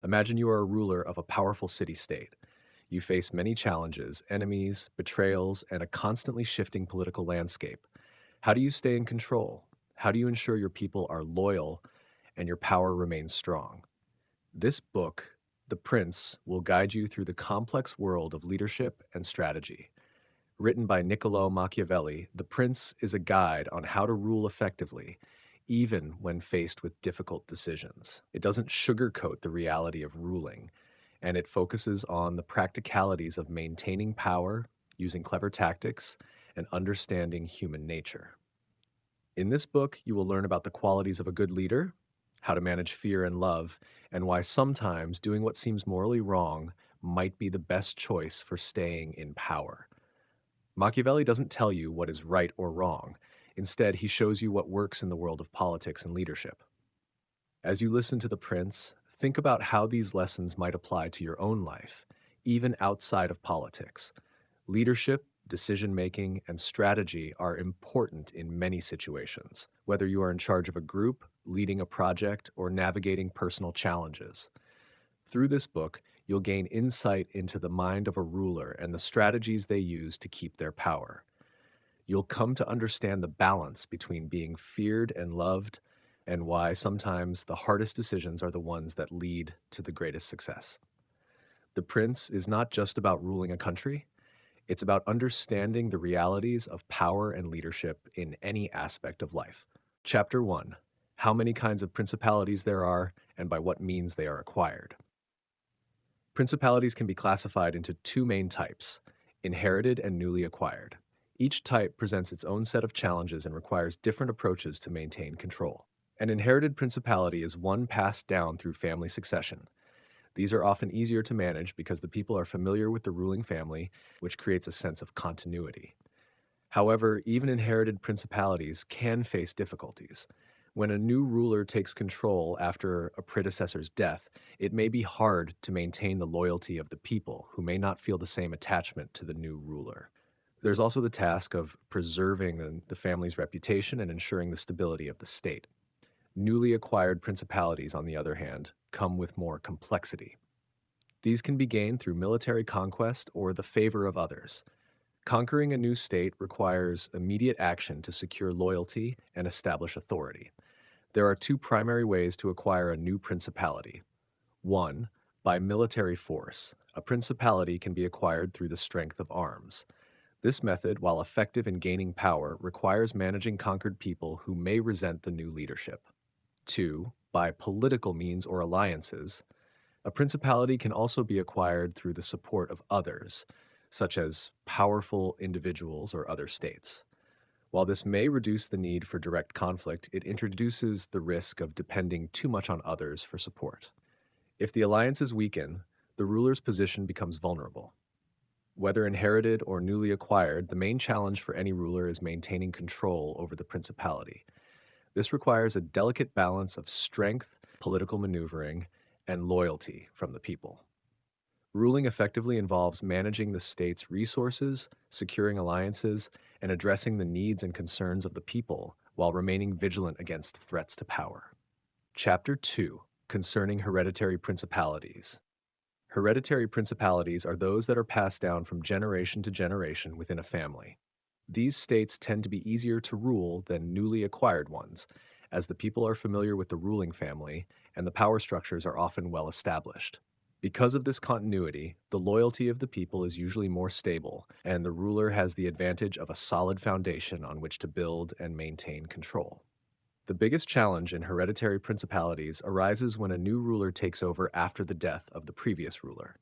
Imagine you are a ruler of a powerful city-state. You face many challenges, enemies, betrayals, and a constantly shifting political landscape. How do you stay in control? How do you ensure your people are loyal and your power remains strong? This book, The Prince, will guide you through the complex world of leadership and strategy. Written by Niccolò Machiavelli, The Prince is a guide on how to rule effectively, even when faced with difficult decisions. It doesn't sugarcoat the reality of ruling, and it focuses on the practicalities of maintaining power, using clever tactics, and understanding human nature. In this book, you will learn about the qualities of a good leader, how to manage fear and love, and why sometimes doing what seems morally wrong might be the best choice for staying in power. Machiavelli doesn't tell you what is right or wrong. Instead, he shows you what works in the world of politics and leadership. As you listen to The Prince, think about how these lessons might apply to your own life, even outside of politics. Leadership, decision making, and strategy are important in many situations, whether you are in charge of a group, leading a project, or navigating personal challenges. Through this book, you'll gain insight into the mind of a ruler and the strategies they use to keep their power. You'll come to understand the balance between being feared and loved, and why sometimes the hardest decisions are the ones that lead to the greatest success. The Prince is not just about ruling a country, it's about understanding the realities of power and leadership in any aspect of life. Chapter 1: How many kinds of principalities there are, and by what means they are acquired. Principalities can be classified into two main types: inherited and newly acquired. Each type presents its own set of challenges and requires different approaches to maintain control. An inherited principality is one passed down through family succession. These are often easier to manage because the people are familiar with the ruling family, which creates a sense of continuity. However, even inherited principalities can face difficulties. When a new ruler takes control after a predecessor's death, it may be hard to maintain the loyalty of the people who may not feel the same attachment to the new ruler. There's also the task of preserving the family's reputation and ensuring the stability of the state. Newly acquired principalities, on the other hand, come with more complexity. These can be gained through military conquest or the favor of others. Conquering a new state requires immediate action to secure loyalty and establish authority. There are two primary ways to acquire a new principality. One, by military force. A principality can be acquired through the strength of arms. This method, while effective in gaining power, requires managing conquered people who may resent the new leadership. Two, by political means or alliances. A principality can also be acquired through the support of others, such as powerful individuals or other states. While this may reduce the need for direct conflict, it introduces the risk of depending too much on others for support. If the alliances weaken, the ruler's position becomes vulnerable. Whether inherited or newly acquired, the main challenge for any ruler is maintaining control over the principality. This requires a delicate balance of strength, political maneuvering, and loyalty from the people. Ruling effectively involves managing the state's resources, securing alliances, and addressing the needs and concerns of the people while remaining vigilant against threats to power. Chapter 2: Concerning Hereditary Principalities. Hereditary principalities are those that are passed down from generation to generation within a family. These states tend to be easier to rule than newly acquired ones, as the people are familiar with the ruling family and the power structures are often well established. Because of this continuity, the loyalty of the people is usually more stable, and the ruler has the advantage of a solid foundation on which to build and maintain control. The biggest challenge in hereditary principalities arises when a new ruler takes over after the death of the previous ruler.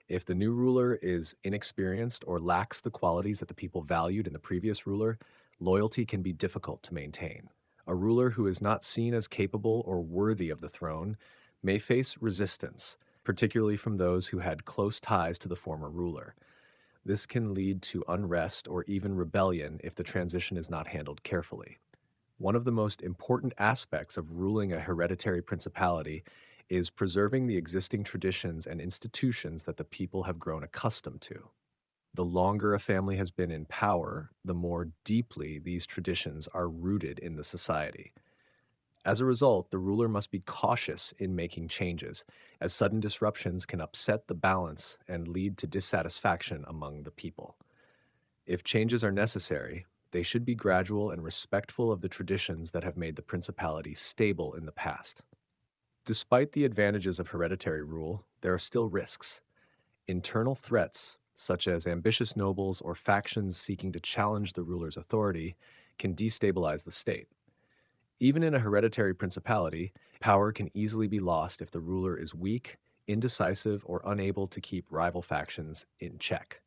If the new ruler is inexperienced or lacks the qualities that the people valued in the previous ruler, loyalty can be difficult to maintain. A ruler who is not seen as capable or worthy of the throne may face resistance, particularly from those who had close ties to the former ruler. This can lead to unrest or even rebellion if the transition is not handled carefully. One of the most important aspects of ruling a hereditary principality is preserving the existing traditions and institutions that the people have grown accustomed to. The longer a family has been in power, the more deeply these traditions are rooted in the society. As a result, the ruler must be cautious in making changes, as sudden disruptions can upset the balance and lead to dissatisfaction among the people. If changes are necessary, they should be gradual and respectful of the traditions that have made the principality stable in the past. Despite the advantages of hereditary rule, there are still risks. Internal threats, such as ambitious nobles or factions seeking to challenge the ruler's authority, can destabilize the state. Even in a hereditary principality, power can easily be lost if the ruler is weak, indecisive, or unable to keep rival factions in check.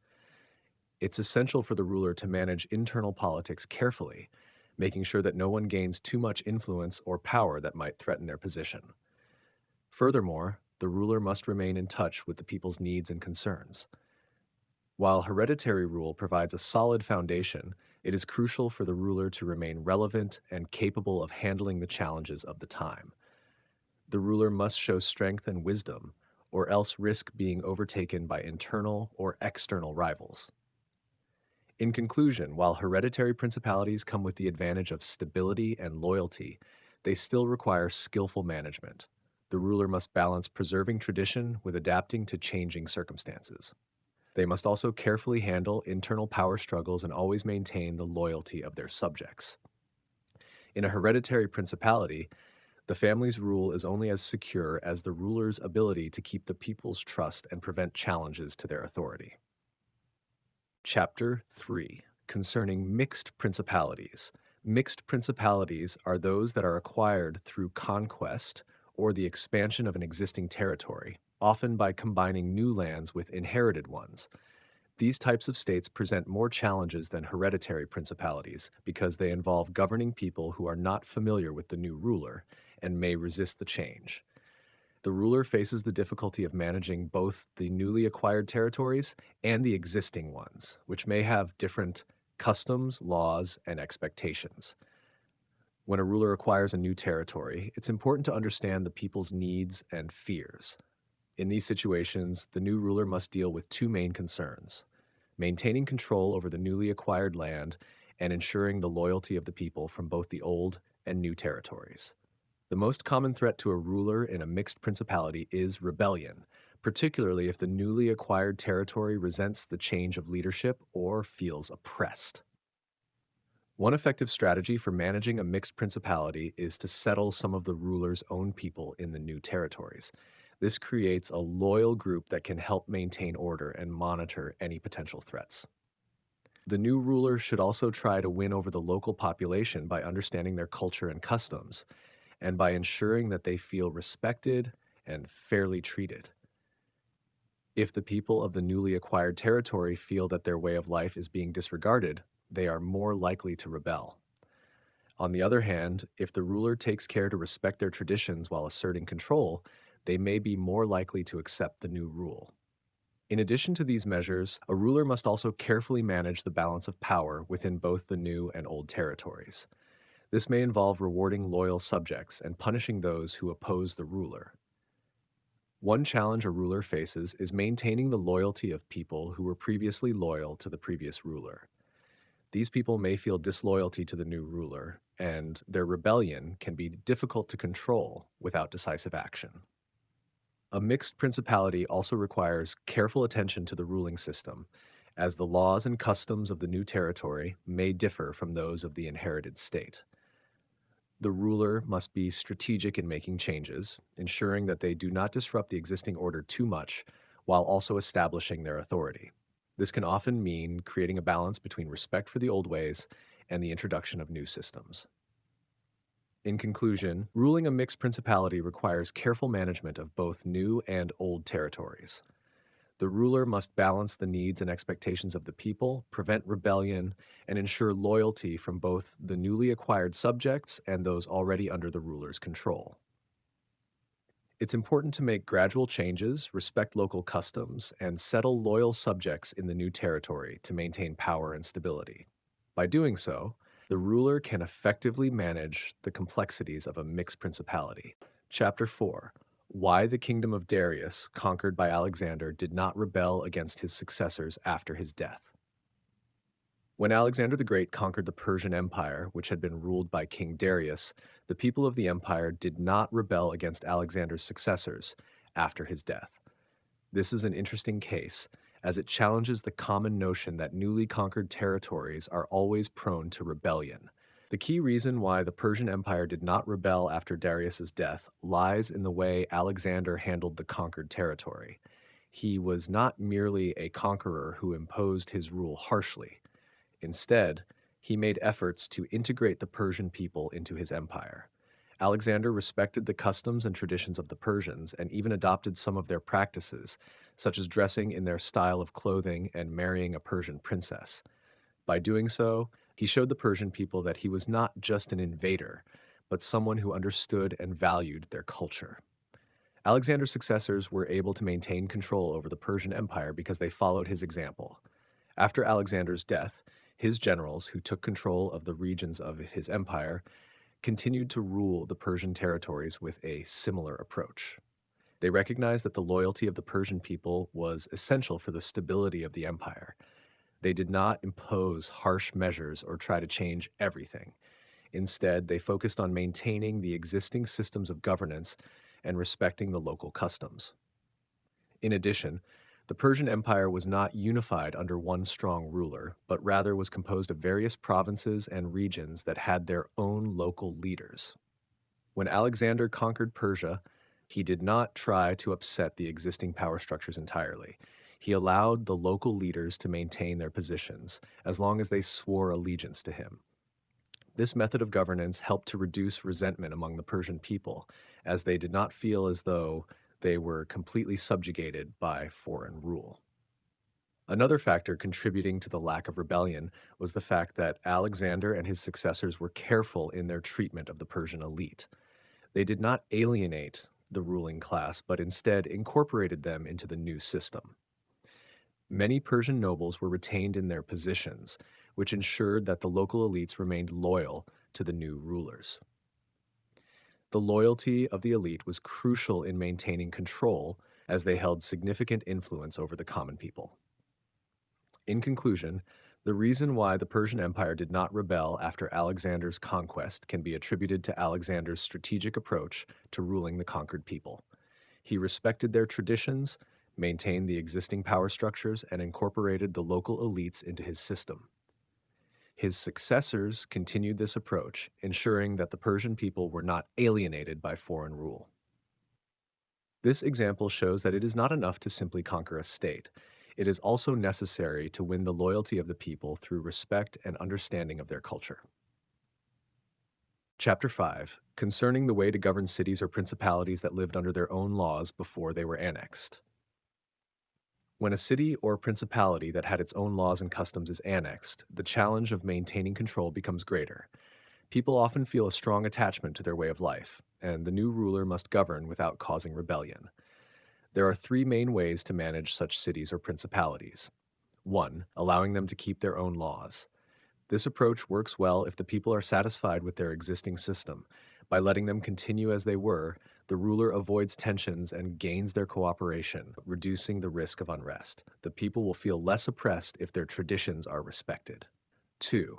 It's essential for the ruler to manage internal politics carefully, making sure that no one gains too much influence or power that might threaten their position. Furthermore, the ruler must remain in touch with the people's needs and concerns. While hereditary rule provides a solid foundation, it is crucial for the ruler to remain relevant and capable of handling the challenges of the time. The ruler must show strength and wisdom, or else risk being overtaken by internal or external rivals. In conclusion, while hereditary principalities come with the advantage of stability and loyalty, they still require skillful management. The ruler must balance preserving tradition with adapting to changing circumstances. They must also carefully handle internal power struggles and always maintain the loyalty of their subjects. In a hereditary principality, the family's rule is only as secure as the ruler's ability to keep the people's trust and prevent challenges to their authority. Chapter 3, concerning mixed principalities. Mixed principalities are those that are acquired through conquest or the expansion of an existing territory, often by combining new lands with inherited ones. These types of states present more challenges than hereditary principalities because they involve governing people who are not familiar with the new ruler and may resist the change. The ruler faces the difficulty of managing both the newly acquired territories and the existing ones, which may have different customs, laws, and expectations. When a ruler acquires a new territory, it's important to understand the people's needs and fears. In these situations, the new ruler must deal with two main concerns: maintaining control over the newly acquired land and ensuring the loyalty of the people from both the old and new territories. The most common threat to a ruler in a mixed principality is rebellion, particularly if the newly acquired territory resents the change of leadership or feels oppressed. One effective strategy for managing a mixed principality is to settle some of the ruler's own people in the new territories. This creates a loyal group that can help maintain order and monitor any potential threats. The new ruler should also try to win over the local population by understanding their culture and customs, and by ensuring that they feel respected and fairly treated. If the people of the newly acquired territory feel that their way of life is being disregarded, they are more likely to rebel. On the other hand, if the ruler takes care to respect their traditions while asserting control, they may be more likely to accept the new rule. In addition to these measures, a ruler must also carefully manage the balance of power within both the new and old territories. This may involve rewarding loyal subjects and punishing those who oppose the ruler. One challenge a ruler faces is maintaining the loyalty of people who were previously loyal to the previous ruler. These people may feel disloyalty to the new ruler, and their rebellion can be difficult to control without decisive action. A mixed principality also requires careful attention to the ruling system, as the laws and customs of the new territory may differ from those of the inherited state. The ruler must be strategic in making changes, ensuring that they do not disrupt the existing order too much, while also establishing their authority. This can often mean creating a balance between respect for the old ways and the introduction of new systems. In conclusion, ruling a mixed principality requires careful management of both new and old territories. The ruler must balance the needs and expectations of the people, prevent rebellion, and ensure loyalty from both the newly acquired subjects and those already under the ruler's control. It's important to make gradual changes, respect local customs, and settle loyal subjects in the new territory to maintain power and stability. By doing so, the ruler can effectively manage the complexities of a mixed principality. Chapter 4: Why the kingdom of Darius, conquered by Alexander, did not rebel against his successors after his death. When Alexander the Great conquered the Persian Empire, which had been ruled by King Darius, The people of the empire did not rebel against Alexander's successors after his death. This is an interesting case, as it challenges the common notion that newly conquered territories are always prone to rebellion. The key reason why the Persian Empire did not rebel after Darius's death lies in the way Alexander handled the conquered territory. He was not merely a conqueror who imposed his rule harshly. Instead, he made efforts to integrate the Persian people into his empire. Alexander respected the customs and traditions of the Persians and even adopted some of their practices, such as dressing in their style of clothing and marrying a Persian princess. By doing so, he showed the Persian people that he was not just an invader, but someone who understood and valued their culture. Alexander's successors were able to maintain control over the Persian Empire because they followed his example. After Alexander's death, his generals, who took control of the regions of his empire, continued to rule the Persian territories with a similar approach. They recognized that the loyalty of the Persian people was essential for the stability of the empire. They did not impose harsh measures or try to change everything. Instead, they focused on maintaining the existing systems of governance and respecting the local customs. In addition, the Persian Empire was not unified under one strong ruler, but rather was composed of various provinces and regions that had their own local leaders. When Alexander conquered Persia, he did not try to upset the existing power structures entirely. He allowed the local leaders to maintain their positions as long as they swore allegiance to him. This method of governance helped to reduce resentment among the Persian people, as they did not feel as though they were completely subjugated by foreign rule. Another factor contributing to the lack of rebellion was the fact that Alexander and his successors were careful in their treatment of the Persian elite. They did not alienate the ruling class, but instead incorporated them into the new system. Many Persian nobles were retained in their positions, which ensured that the local elites remained loyal to the new rulers. The loyalty of the elite was crucial in maintaining control, as they held significant influence over the common people. In conclusion, the reason why the Persian Empire did not rebel after Alexander's conquest can be attributed to Alexander's strategic approach to ruling the conquered people. He respected their traditions, maintained the existing power structures, and incorporated the local elites into his system. His successors continued this approach, ensuring that the Persian people were not alienated by foreign rule. This example shows that it is not enough to simply conquer a state. It is also necessary to win the loyalty of the people through respect and understanding of their culture. Chapter 5, concerning the way to govern cities or principalities that lived under their own laws before they were annexed. When a city or principality that had its own laws and customs is annexed, the challenge of maintaining control becomes greater. People often feel a strong attachment to their way of life, and the new ruler must govern without causing rebellion. There are three main ways to manage such cities or principalities. 1. Allowing them to keep their own laws. This approach works well if the people are satisfied with their existing system. By letting them continue as they were, the ruler avoids tensions and gains their cooperation, reducing the risk of unrest. The people will feel less oppressed if their traditions are respected. 2.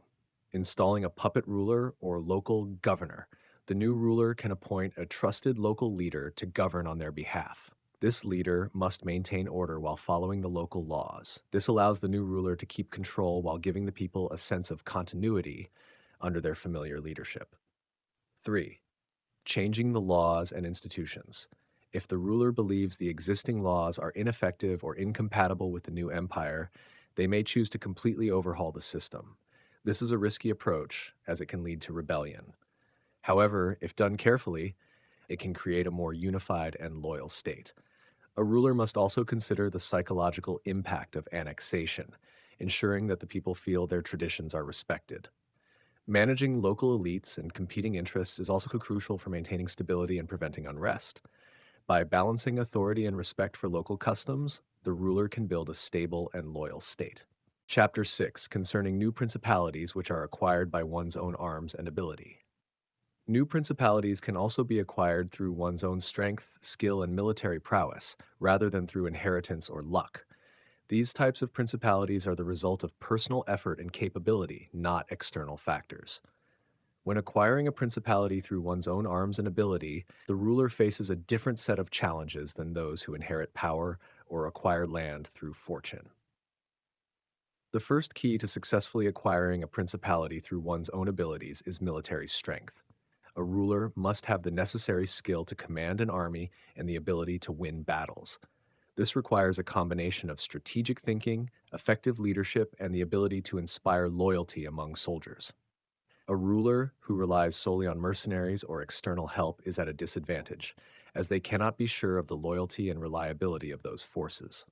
Installing a puppet ruler or local governor. The new ruler can appoint a trusted local leader to govern on their behalf. This leader must maintain order while following the local laws. This allows the new ruler to keep control while giving the people a sense of continuity under their familiar leadership. 3. Changing the laws and institutions. If the ruler believes the existing laws are ineffective or incompatible with the new empire, they may choose to completely overhaul the system. This is a risky approach, as it can lead to rebellion. However, if done carefully, it can create a more unified and loyal state. A ruler must also consider the psychological impact of annexation, ensuring that the people feel their traditions are respected. Managing local elites and competing interests is also crucial for maintaining stability and preventing unrest. By balancing authority and respect for local customs, the ruler can build a stable and loyal state. Chapter 6, concerning new principalities which are acquired by one's own arms and ability. New principalities can also be acquired through one's own strength, skill, and military prowess, rather than through inheritance or luck. These types of principalities are the result of personal effort and capability, not external factors. When acquiring a principality through one's own arms and ability, the ruler faces a different set of challenges than those who inherit power or acquire land through fortune. The first key to successfully acquiring a principality through one's own abilities is military strength. A ruler must have the necessary skill to command an army and the ability to win battles. This requires a combination of strategic thinking, effective leadership, and the ability to inspire loyalty among soldiers. A ruler who relies solely on mercenaries or external help is at a disadvantage, as they cannot be sure of the loyalty and reliability of those forces.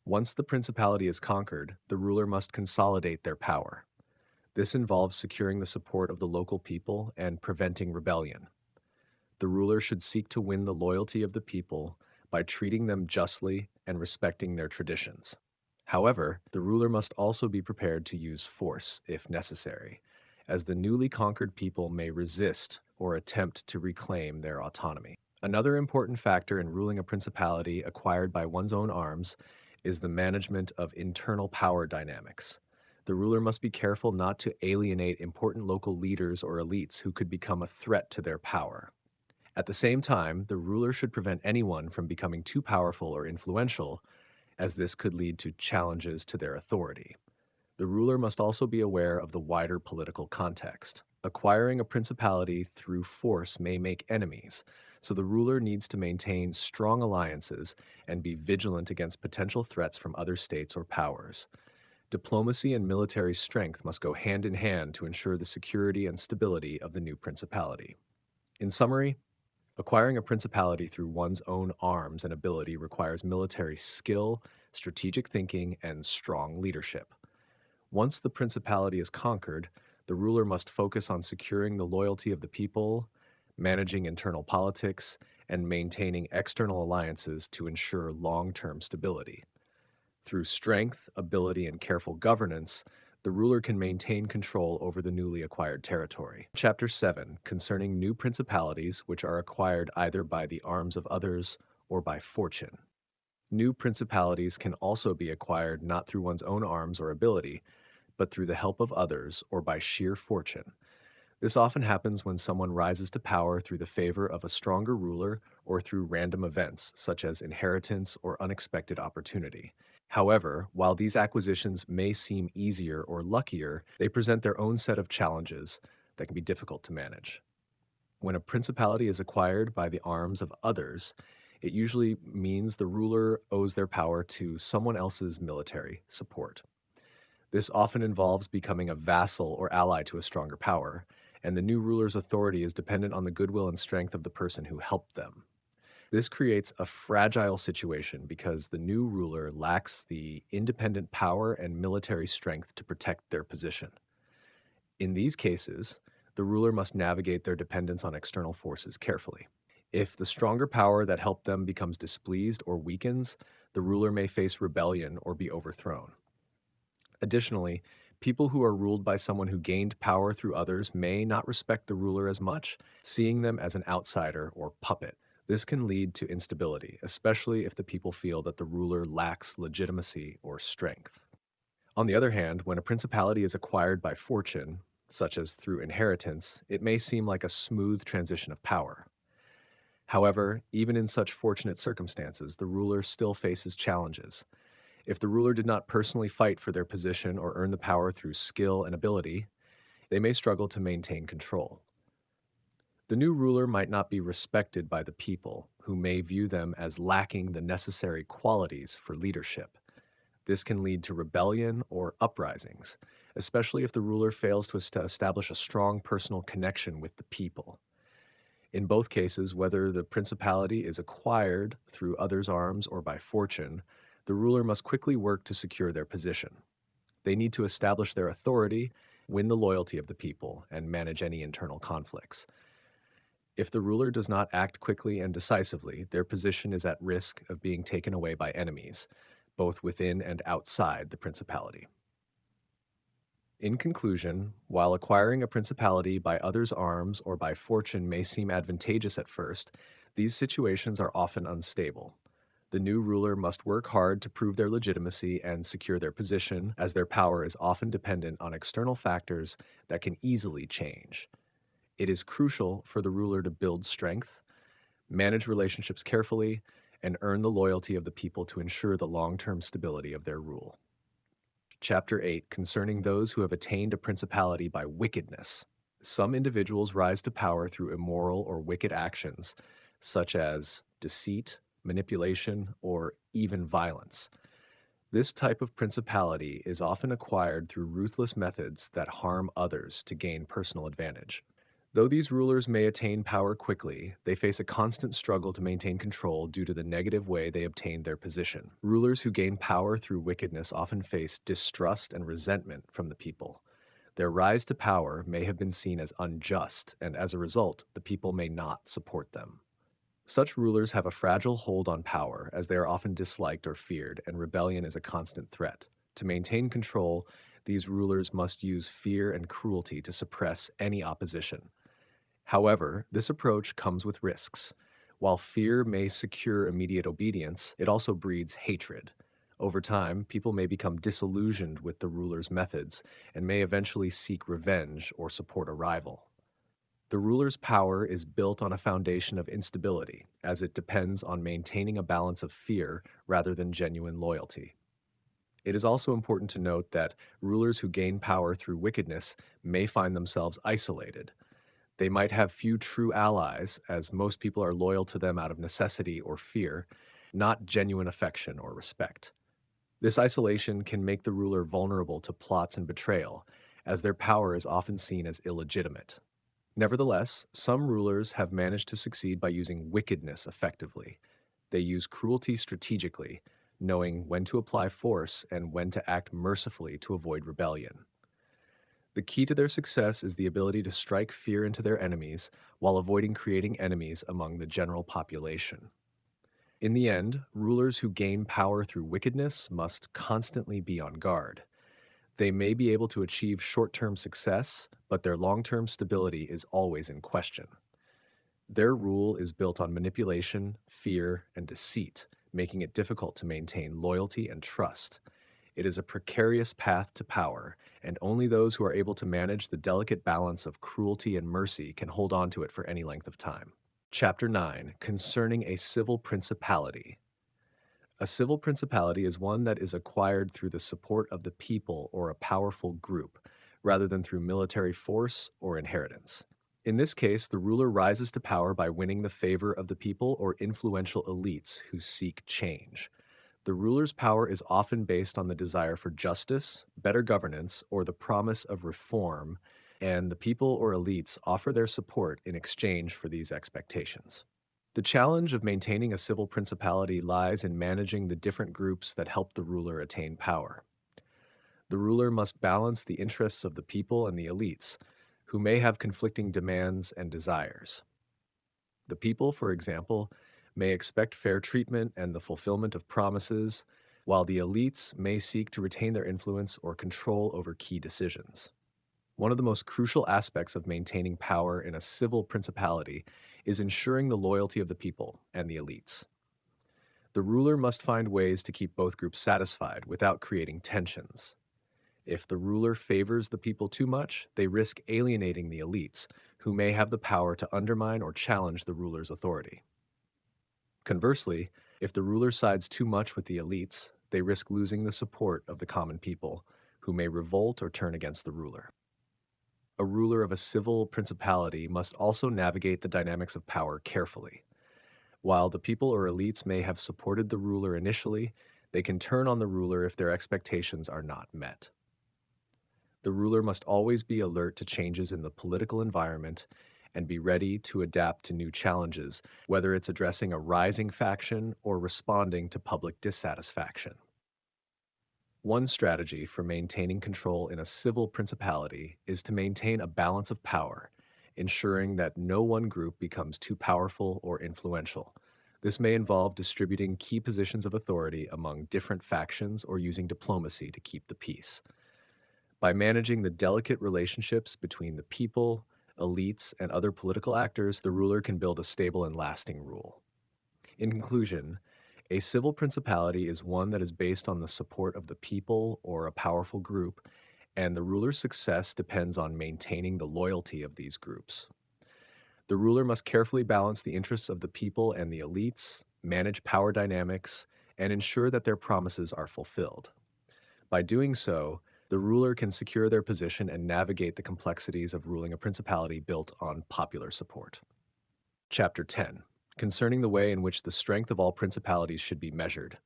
Once the principality is conquered, the ruler must consolidate their power. This involves securing the support of the local people and preventing rebellion. The ruler should seek to win the loyalty of the people by treating them justly and respecting their traditions. However, the ruler must also be prepared to use force if necessary, as the newly conquered people may resist or attempt to reclaim their autonomy. Another important factor in ruling a principality acquired by one's own arms is the management of internal power dynamics. The ruler must be careful not to alienate important local leaders or elites who could become a threat to their power. At the same time, the ruler should prevent anyone from becoming too powerful or influential, as this could lead to challenges to their authority. The ruler must also be aware of the wider political context. Acquiring a principality through force may make enemies, so the ruler needs to maintain strong alliances and be vigilant against potential threats from other states or powers. Diplomacy and military strength must go hand in hand to ensure the security and stability of the new principality. In summary, acquiring a principality through one's own arms and ability requires military skill, strategic thinking, and strong leadership. Once the principality is conquered, the ruler must focus on securing the loyalty of the people, managing internal politics, and maintaining external alliances to ensure long-term stability. Through strength, ability, and careful governance, the ruler can maintain control over the newly acquired territory. Chapter 7, concerning new principalities which are acquired either by the arms of others or by fortune. New principalities can also be acquired not through one's own arms or ability, but through the help of others or by sheer fortune. This often happens when someone rises to power through the favor of a stronger ruler or through random events, such as inheritance or unexpected opportunity. However, while these acquisitions may seem easier or luckier, they present their own set of challenges that can be difficult to manage. When a principality is acquired by the arms of others, it usually means the ruler owes their power to someone else's military support. This often involves becoming a vassal or ally to a stronger power, and the new ruler's authority is dependent on the goodwill and strength of the person who helped them. This creates a fragile situation because the new ruler lacks the independent power and military strength to protect their position. In these cases, the ruler must navigate their dependence on external forces carefully. If the stronger power that helped them becomes displeased or weakens, the ruler may face rebellion or be overthrown. Additionally, people who are ruled by someone who gained power through others may not respect the ruler as much, seeing them as an outsider or puppet. This can lead to instability, especially if the people feel that the ruler lacks legitimacy or strength. On the other hand, when a principality is acquired by fortune, such as through inheritance, it may seem like a smooth transition of power. However, even in such fortunate circumstances, the ruler still faces challenges. If the ruler did not personally fight for their position or earn the power through skill and ability, they may struggle to maintain control. The new ruler might not be respected by the people, who may view them as lacking the necessary qualities for leadership. This can lead to rebellion or uprisings, especially if the ruler fails to establish a strong personal connection with the people. In both cases, whether the principality is acquired through others' arms or by fortune, the ruler must quickly work to secure their position. They need to establish their authority, win the loyalty of the people, and manage any internal conflicts. If the ruler does not act quickly and decisively, their position is at risk of being taken away by enemies, both within and outside the principality. In conclusion, while acquiring a principality by others' arms or by fortune may seem advantageous at first, these situations are often unstable. The new ruler must work hard to prove their legitimacy and secure their position, as their power is often dependent on external factors that can easily change. It is crucial for the ruler to build strength, manage relationships carefully, and earn the loyalty of the people to ensure the long-term stability of their rule. Chapter 8, concerning those who have attained a principality by wickedness. Some individuals rise to power through immoral or wicked actions, such as deceit, manipulation, or even violence. This type of principality is often acquired through ruthless methods that harm others to gain personal advantage. Though these rulers may attain power quickly, they face a constant struggle to maintain control due to the negative way they obtained their position. Rulers who gain power through wickedness often face distrust and resentment from the people. Their rise to power may have been seen as unjust, and as a result, the people may not support them. Such rulers have a fragile hold on power, as they are often disliked or feared, and rebellion is a constant threat. To maintain control, these rulers must use fear and cruelty to suppress any opposition. However, this approach comes with risks. While fear may secure immediate obedience, it also breeds hatred. Over time, people may become disillusioned with the ruler's methods and may eventually seek revenge or support a rival. The ruler's power is built on a foundation of instability, as it depends on maintaining a balance of fear rather than genuine loyalty. It is also important to note that rulers who gain power through wickedness may find themselves isolated. They might have few true allies, as most people are loyal to them out of necessity or fear, not genuine affection or respect. This isolation can make the ruler vulnerable to plots and betrayal, as their power is often seen as illegitimate. Nevertheless, some rulers have managed to succeed by using wickedness effectively. They use cruelty strategically, knowing when to apply force and when to act mercifully to avoid rebellion. The key to their success is the ability to strike fear into their enemies while avoiding creating enemies among the general population. In the end, rulers who gain power through wickedness must constantly be on guard. They may be able to achieve short-term success, but their long-term stability is always in question. Their rule is built on manipulation, fear, and deceit, making it difficult to maintain loyalty and trust. It is a precarious path to power, and only those who are able to manage the delicate balance of cruelty and mercy can hold on to it for any length of time. Chapter 9, concerning a civil principality. A civil principality is one that is acquired through the support of the people or a powerful group, rather than through military force or inheritance. In this case, the ruler rises to power by winning the favor of the people or influential elites who seek change. The ruler's power is often based on the desire for justice, better governance, or the promise of reform, and the people or elites offer their support in exchange for these expectations. The challenge of maintaining a civil principality lies in managing the different groups that help the ruler attain power. The ruler must balance the interests of the people and the elites, who may have conflicting demands and desires. The people, for example, may expect fair treatment and the fulfillment of promises, while the elites may seek to retain their influence or control over key decisions. One of the most crucial aspects of maintaining power in a civil principality is ensuring the loyalty of the people and the elites. The ruler must find ways to keep both groups satisfied without creating tensions. If the ruler favors the people too much, they risk alienating the elites, who may have the power to undermine or challenge the ruler's authority. Conversely, if the ruler sides too much with the elites, they risk losing the support of the common people, who may revolt or turn against the ruler. A ruler of a civil principality must also navigate the dynamics of power carefully. While the people or elites may have supported the ruler initially, they can turn on the ruler if their expectations are not met. The ruler must always be alert to changes in the political environment and be ready to adapt to new challenges, whether it's addressing a rising faction or responding to public dissatisfaction. One strategy for maintaining control in a civil principality is to maintain a balance of power, ensuring that no one group becomes too powerful or influential. This may involve distributing key positions of authority among different factions or using diplomacy to keep the peace. By managing the delicate relationships between the people, elites, and other political actors, the ruler can build a stable and lasting rule. In conclusion, a civil principality is one that is based on the support of the people or a powerful group, and the ruler's success depends on maintaining the loyalty of these groups. The ruler must carefully balance the interests of the people and the elites, manage power dynamics, and ensure that their promises are fulfilled. By doing so, the ruler can secure their position and navigate the complexities of ruling a principality built on popular support. Chapter 10, concerning the way in which the strength of all principalities should be measured.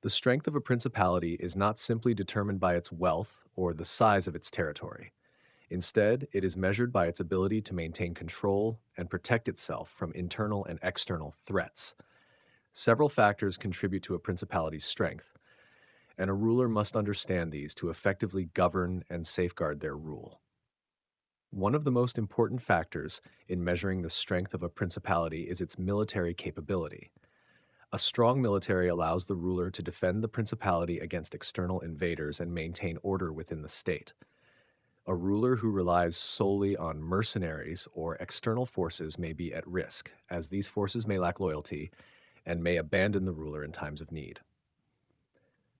The strength of a principality is not simply determined by its wealth or the size of its territory. Instead, it is measured by its ability to maintain control and protect itself from internal and external threats. Several factors contribute to a principality's strength, and a ruler must understand these to effectively govern and safeguard their rule. One of the most important factors in measuring the strength of a principality is its military capability. A strong military allows the ruler to defend the principality against external invaders and maintain order within the state. A ruler who relies solely on mercenaries or external forces may be at risk, as these forces may lack loyalty and may abandon the ruler in times of need.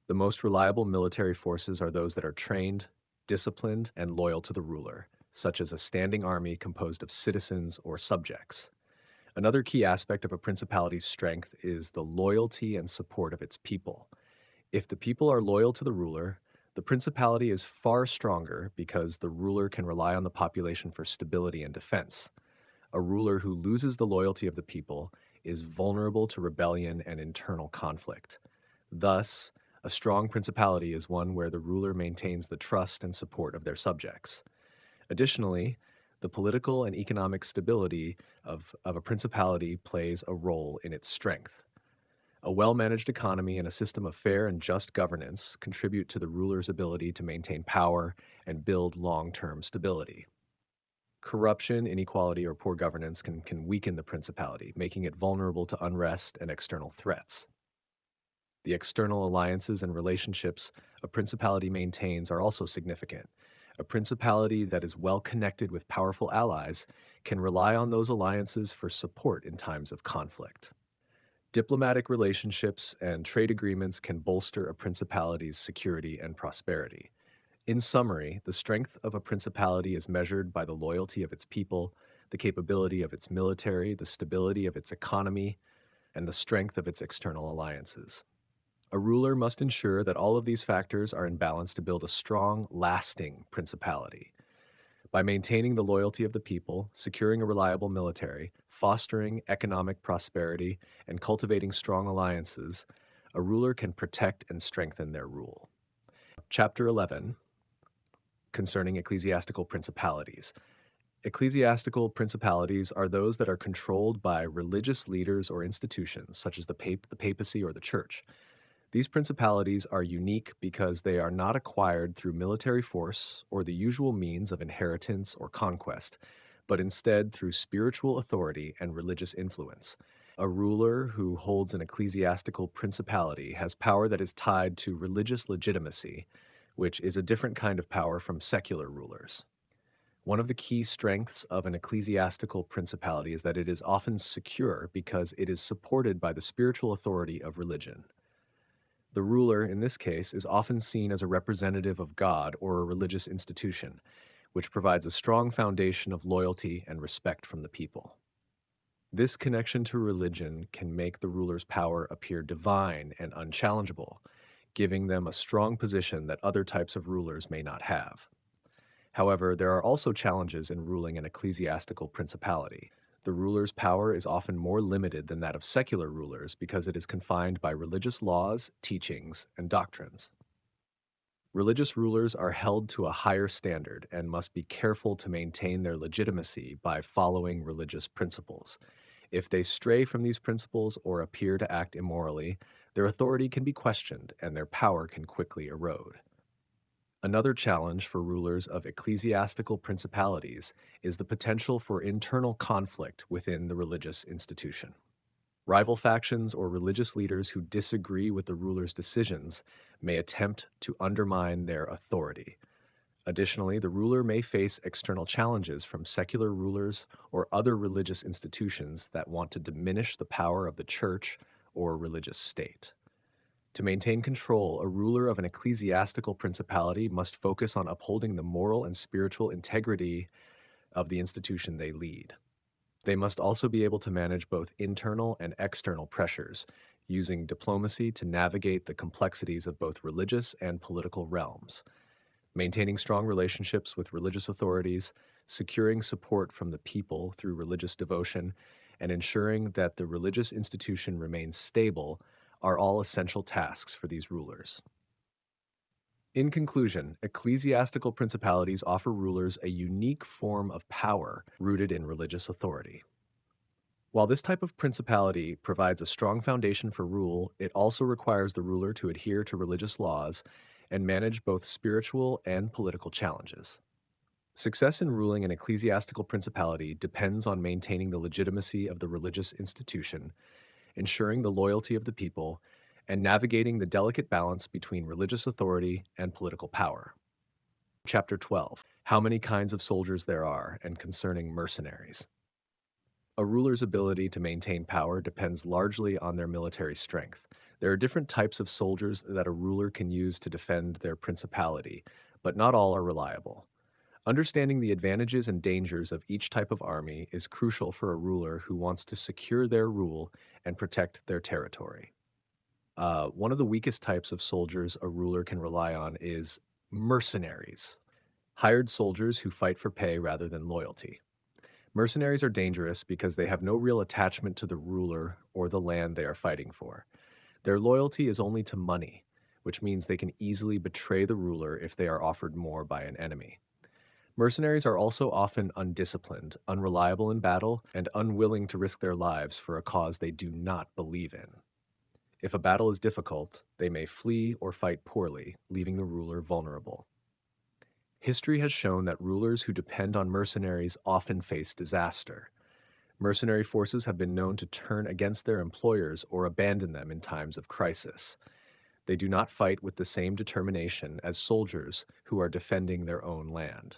The most reliable military forces are those that are trained, disciplined, and loyal to the ruler, such as a standing army composed of citizens or subjects. Another key aspect of a principality's strength is the loyalty and support of its people. If the people are loyal to the ruler, the principality is far stronger because the ruler can rely on the population for stability and defense. A ruler who loses the loyalty of the people is vulnerable to rebellion and internal conflict. Thus, a strong principality is one where the ruler maintains the trust and support of their subjects. Additionally, the political and economic stability of a principality plays a role in its strength. A well-managed economy and a system of fair and just governance contribute to the ruler's ability to maintain power and build long-term stability. Corruption, inequality, or poor governance can weaken the principality, making it vulnerable to unrest and external threats. The external alliances and relationships a principality maintains are also significant. A principality that is well connected with powerful allies can rely on those alliances for support in times of conflict. Diplomatic relationships and trade agreements can bolster a principality's security and prosperity. In summary, the strength of a principality is measured by the loyalty of its people, the capability of its military, the stability of its economy, and the strength of its external alliances. A ruler must ensure that all of these factors are in balance to build a strong, lasting principality. By maintaining the loyalty of the people, securing a reliable military, fostering economic prosperity, and cultivating strong alliances, a ruler can protect and strengthen their rule. Chapter 11, concerning ecclesiastical principalities. Ecclesiastical principalities are those that are controlled by religious leaders or institutions, such as the papacy or the church. These principalities are unique because they are not acquired through military force or the usual means of inheritance or conquest, but instead through spiritual authority and religious influence. A ruler who holds an ecclesiastical principality has power that is tied to religious legitimacy, which is a different kind of power from secular rulers. One of the key strengths of an ecclesiastical principality is that it is often secure because it is supported by the spiritual authority of religion. The ruler, in this case, is often seen as a representative of God or a religious institution, which provides a strong foundation of loyalty and respect from the people. This connection to religion can make the ruler's power appear divine and unchallengeable, giving them a strong position that other types of rulers may not have. However, there are also challenges in ruling an ecclesiastical principality. The ruler's power is often more limited than that of secular rulers because it is confined by religious laws, teachings, and doctrines. Religious rulers are held to a higher standard and must be careful to maintain their legitimacy by following religious principles. If they stray from these principles or appear to act immorally, their authority can be questioned and their power can quickly erode. Another challenge for rulers of ecclesiastical principalities is the potential for internal conflict within the religious institution. Rival factions or religious leaders who disagree with the ruler's decisions may attempt to undermine their authority. Additionally, the ruler may face external challenges from secular rulers or other religious institutions that want to diminish the power of the church or religious state. To maintain control, a ruler of an ecclesiastical principality must focus on upholding the moral and spiritual integrity of the institution they lead. They must also be able to manage both internal and external pressures, using diplomacy to navigate the complexities of both religious and political realms. Maintaining strong relationships with religious authorities, securing support from the people through religious devotion, and ensuring that the religious institution remains stable are all essential tasks for these rulers. In conclusion, ecclesiastical principalities offer rulers a unique form of power rooted in religious authority. While this type of principality provides a strong foundation for rule, it also requires the ruler to adhere to religious laws and manage both spiritual and political challenges. Success in ruling an ecclesiastical principality depends on maintaining the legitimacy of the religious institution, ensuring the loyalty of the people, and navigating the delicate balance between religious authority and political power. Chapter 12: How many kinds of soldiers there are, and concerning mercenaries. A ruler's ability to maintain power depends largely on their military strength. There are different types of soldiers that a ruler can use to defend their principality, but not all are reliable. Understanding the advantages and dangers of each type of army is crucial for a ruler who wants to secure their rule and protect their territory. One of the weakest types of soldiers a ruler can rely on is mercenaries, hired soldiers who fight for pay rather than loyalty. Mercenaries are dangerous because they have no real attachment to the ruler or the land they are fighting for. Their loyalty is only to money, which means they can easily betray the ruler if they are offered more by an enemy. Mercenaries are also often undisciplined, unreliable in battle, and unwilling to risk their lives for a cause they do not believe in. If a battle is difficult, they may flee or fight poorly, leaving the ruler vulnerable. History has shown that rulers who depend on mercenaries often face disaster. Mercenary forces have been known to turn against their employers or abandon them in times of crisis. They do not fight with the same determination as soldiers who are defending their own land.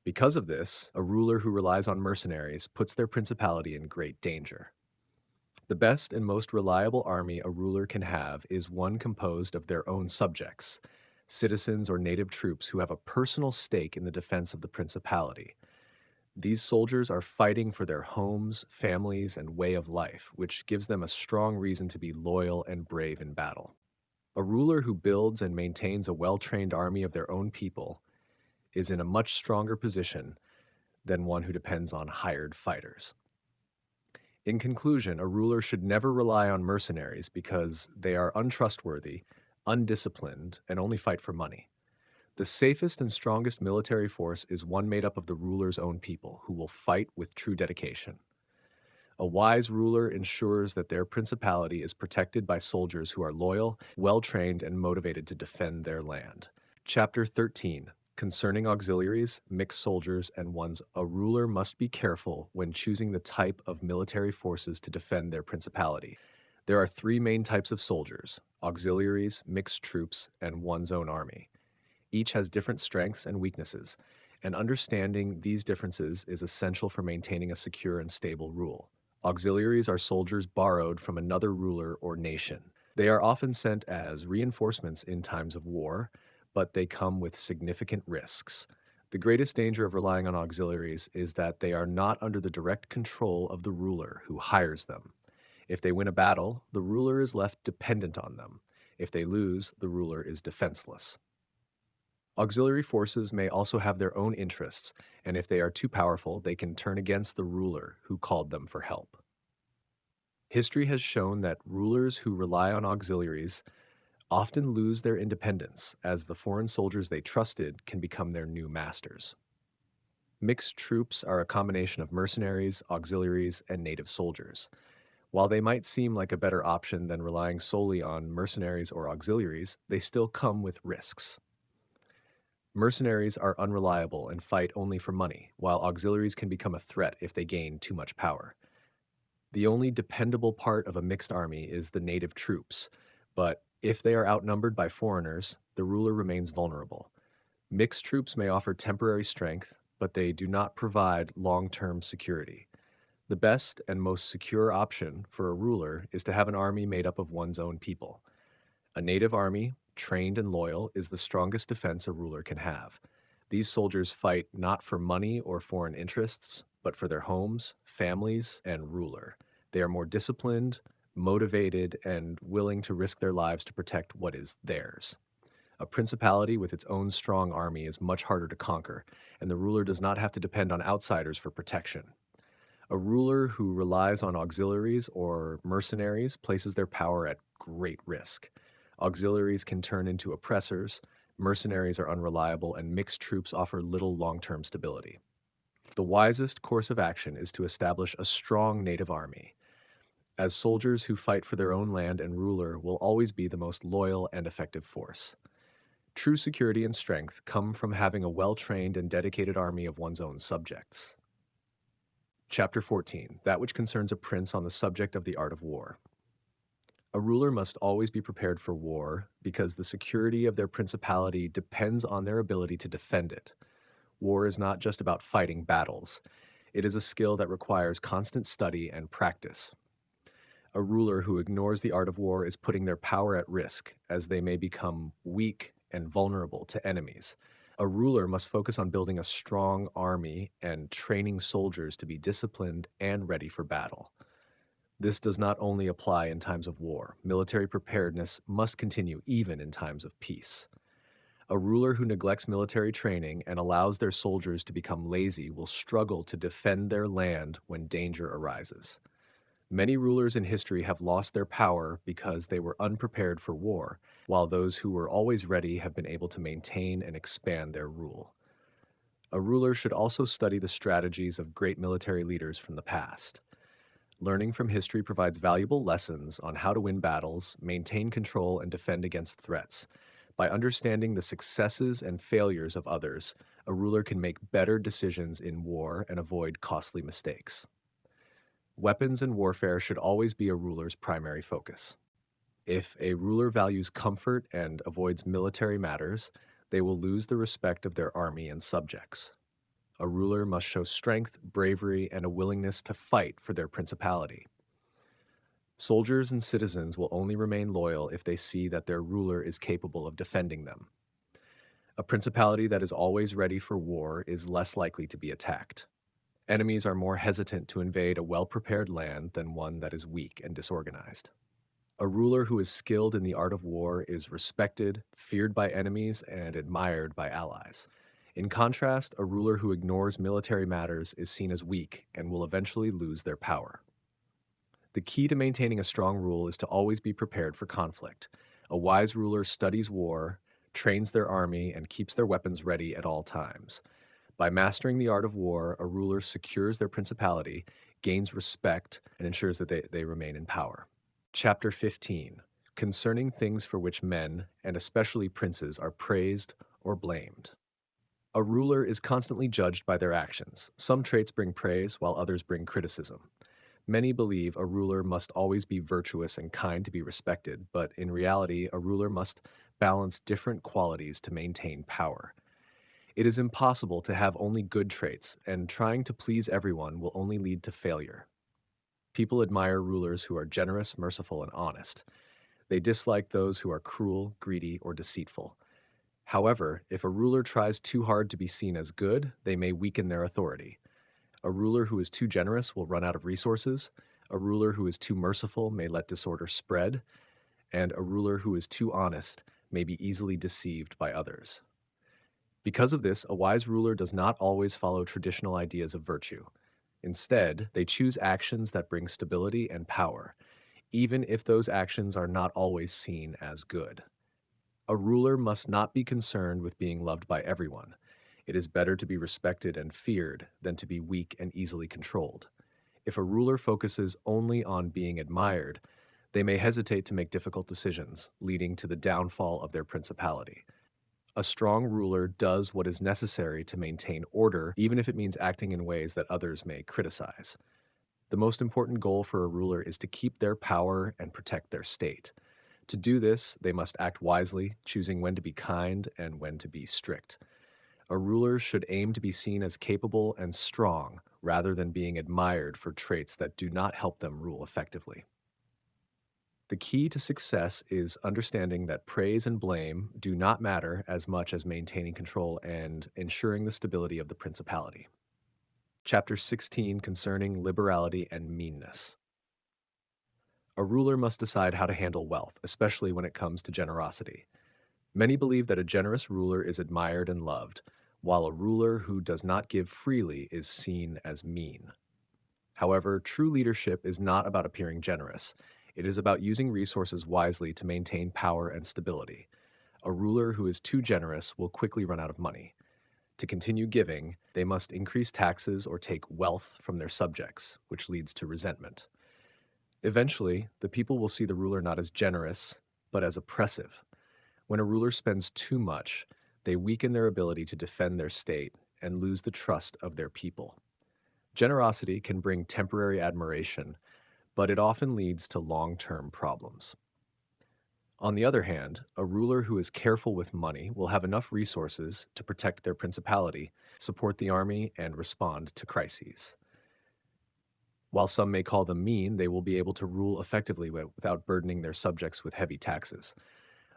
Because of this, a ruler who relies on mercenaries puts their principality in great danger. The best and most reliable army a ruler can have is one composed of their own subjects, citizens or native troops who have a personal stake in the defense of the principality. These soldiers are fighting for their homes, families, and way of life, which gives them a strong reason to be loyal and brave in battle. A ruler who builds and maintains a well-trained army of their own people is in a much stronger position than one who depends on hired fighters. In conclusion, a ruler should never rely on mercenaries because they are untrustworthy, undisciplined, and only fight for money. The safest and strongest military force is one made up of the ruler's own people, who will fight with true dedication. A wise ruler ensures that their principality is protected by soldiers who are loyal, well-trained, and motivated to defend their land. Chapter 13: Concerning auxiliaries, mixed soldiers, and ones. A ruler must be careful when choosing the type of military forces to defend their principality. There are three main types of soldiers: auxiliaries, mixed troops, and one's own army. Each has different strengths and weaknesses, and understanding these differences is essential for maintaining a secure and stable rule. Auxiliaries are soldiers borrowed from another ruler or nation. They are often sent as reinforcements in times of war, but they come with significant risks. The greatest danger of relying on auxiliaries is that they are not under the direct control of the ruler who hires them. If they win a battle, the ruler is left dependent on them. If they lose, the ruler is defenseless. Auxiliary forces may also have their own interests, and if they are too powerful, they can turn against the ruler who called them for help. History has shown that rulers who rely on auxiliaries often lose their independence, as the foreign soldiers they trusted can become their new masters. Mixed troops are a combination of mercenaries, auxiliaries, and native soldiers. While they might seem like a better option than relying solely on mercenaries or auxiliaries, they still come with risks. Mercenaries are unreliable and fight only for money, while auxiliaries can become a threat if they gain too much power. The only dependable part of a mixed army is the native troops, but if they are outnumbered by foreigners, the ruler remains vulnerable. Mixed troops may offer temporary strength, but they do not provide long-term security. The best and most secure option for a ruler is to have an army made up of one's own people. A native army, trained and loyal, is the strongest defense a ruler can have. These soldiers fight not for money or foreign interests, but for their homes, families, and ruler. They are more disciplined, motivated, and willing to risk their lives to protect what is theirs. A principality with its own strong army is much harder to conquer, and the ruler does not have to depend on outsiders for protection. A ruler who relies on auxiliaries or mercenaries places their power at great risk. Auxiliaries can turn into oppressors, mercenaries are unreliable, and mixed troops offer little long term stability. The wisest course of action is to establish a strong native army, as soldiers who fight for their own land and ruler will always be the most loyal and effective force. True security and strength come from having a well trained and dedicated army of one's own subjects. Chapter 14, that which concerns a prince on the subject of the art of war. A ruler must always be prepared for war because the security of their principality depends on their ability to defend it. War is not just about fighting battles, it is a skill that requires constant study and practice. A ruler who ignores the art of war is putting their power at risk, as they may become weak and vulnerable to enemies. A ruler must focus on building a strong army and training soldiers to be disciplined and ready for battle. This does not only apply in times of war. Military preparedness must continue even in times of peace. A ruler who neglects military training and allows their soldiers to become lazy will struggle to defend their land when danger arises. Many rulers in history have lost their power because they were unprepared for war, while those who were always ready have been able to maintain and expand their rule. A ruler should also study the strategies of great military leaders from the past. Learning from history provides valuable lessons on how to win battles, maintain control, and defend against threats. By understanding the successes and failures of others, a ruler can make better decisions in war and avoid costly mistakes. Weapons and warfare should always be a ruler's primary focus. If a ruler values comfort and avoids military matters, they will lose the respect of their army and subjects. A ruler must show strength, bravery, and a willingness to fight for their principality. Soldiers and citizens will only remain loyal if they see that their ruler is capable of defending them. A principality that is always ready for war is less likely to be attacked. Enemies are more hesitant to invade a well-prepared land than one that is weak and disorganized. A ruler who is skilled in the art of war is respected, feared by enemies, and admired by allies. In contrast, a ruler who ignores military matters is seen as weak and will eventually lose their power. The key to maintaining a strong rule is to always be prepared for conflict. A wise ruler studies war, trains their army, and keeps their weapons ready at all times. By mastering the art of war, a ruler secures their principality, gains respect, and ensures that they remain in power. Chapter 15, concerning things for which men, and especially princes, are praised or blamed. A ruler is constantly judged by their actions. Some traits bring praise, while others bring criticism. Many believe a ruler must always be virtuous and kind to be respected, but in reality, a ruler must balance different qualities to maintain power. It is impossible to have only good traits, and trying to please everyone will only lead to failure. People admire rulers who are generous, merciful, and honest. They dislike those who are cruel, greedy, or deceitful. However, if a ruler tries too hard to be seen as good, they may weaken their authority. A ruler who is too generous will run out of resources. A ruler who is too merciful may let disorder spread. And a ruler who is too honest may be easily deceived by others. Because of this, a wise ruler does not always follow traditional ideas of virtue. Instead, they choose actions that bring stability and power, even if those actions are not always seen as good. A ruler must not be concerned with being loved by everyone. It is better to be respected and feared than to be weak and easily controlled. If a ruler focuses only on being admired, they may hesitate to make difficult decisions, leading to the downfall of their principality. A strong ruler does what is necessary to maintain order, even if it means acting in ways that others may criticize. The most important goal for a ruler is to keep their power and protect their state. To do this, they must act wisely, choosing when to be kind and when to be strict. A ruler should aim to be seen as capable and strong, rather than being admired for traits that do not help them rule effectively. The key to success is understanding that praise and blame do not matter as much as maintaining control and ensuring the stability of the principality. Chapter 16 concerning liberality and meanness. A ruler must decide how to handle wealth, especially when it comes to generosity. Many believe that a generous ruler is admired and loved, while a ruler who does not give freely is seen as mean. However, true leadership is not about appearing generous. It is about using resources wisely to maintain power and stability. A ruler who is too generous will quickly run out of money. To continue giving, they must increase taxes or take wealth from their subjects, which leads to resentment. Eventually, the people will see the ruler not as generous, but as oppressive. When a ruler spends too much, they weaken their ability to defend their state and lose the trust of their people. Generosity can bring temporary admiration, but it often leads to long-term problems. On the other hand, a ruler who is careful with money will have enough resources to protect their principality, support the army, and respond to crises. While some may call them mean, they will be able to rule effectively without burdening their subjects with heavy taxes.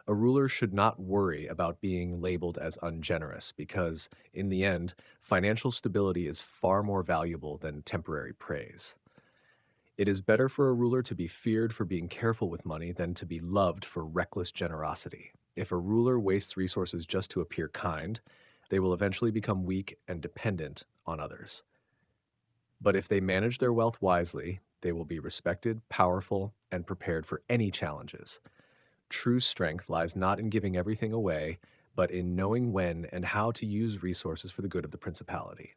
A ruler should not worry about being labeled as ungenerous because, in the end, financial stability is far more valuable than temporary praise. It is better for a ruler to be feared for being careful with money than to be loved for reckless generosity. If a ruler wastes resources just to appear kind, they will eventually become weak and dependent on others. But if they manage their wealth wisely, they will be respected, powerful, and prepared for any challenges. True strength lies not in giving everything away, but in knowing when and how to use resources for the good of the principality.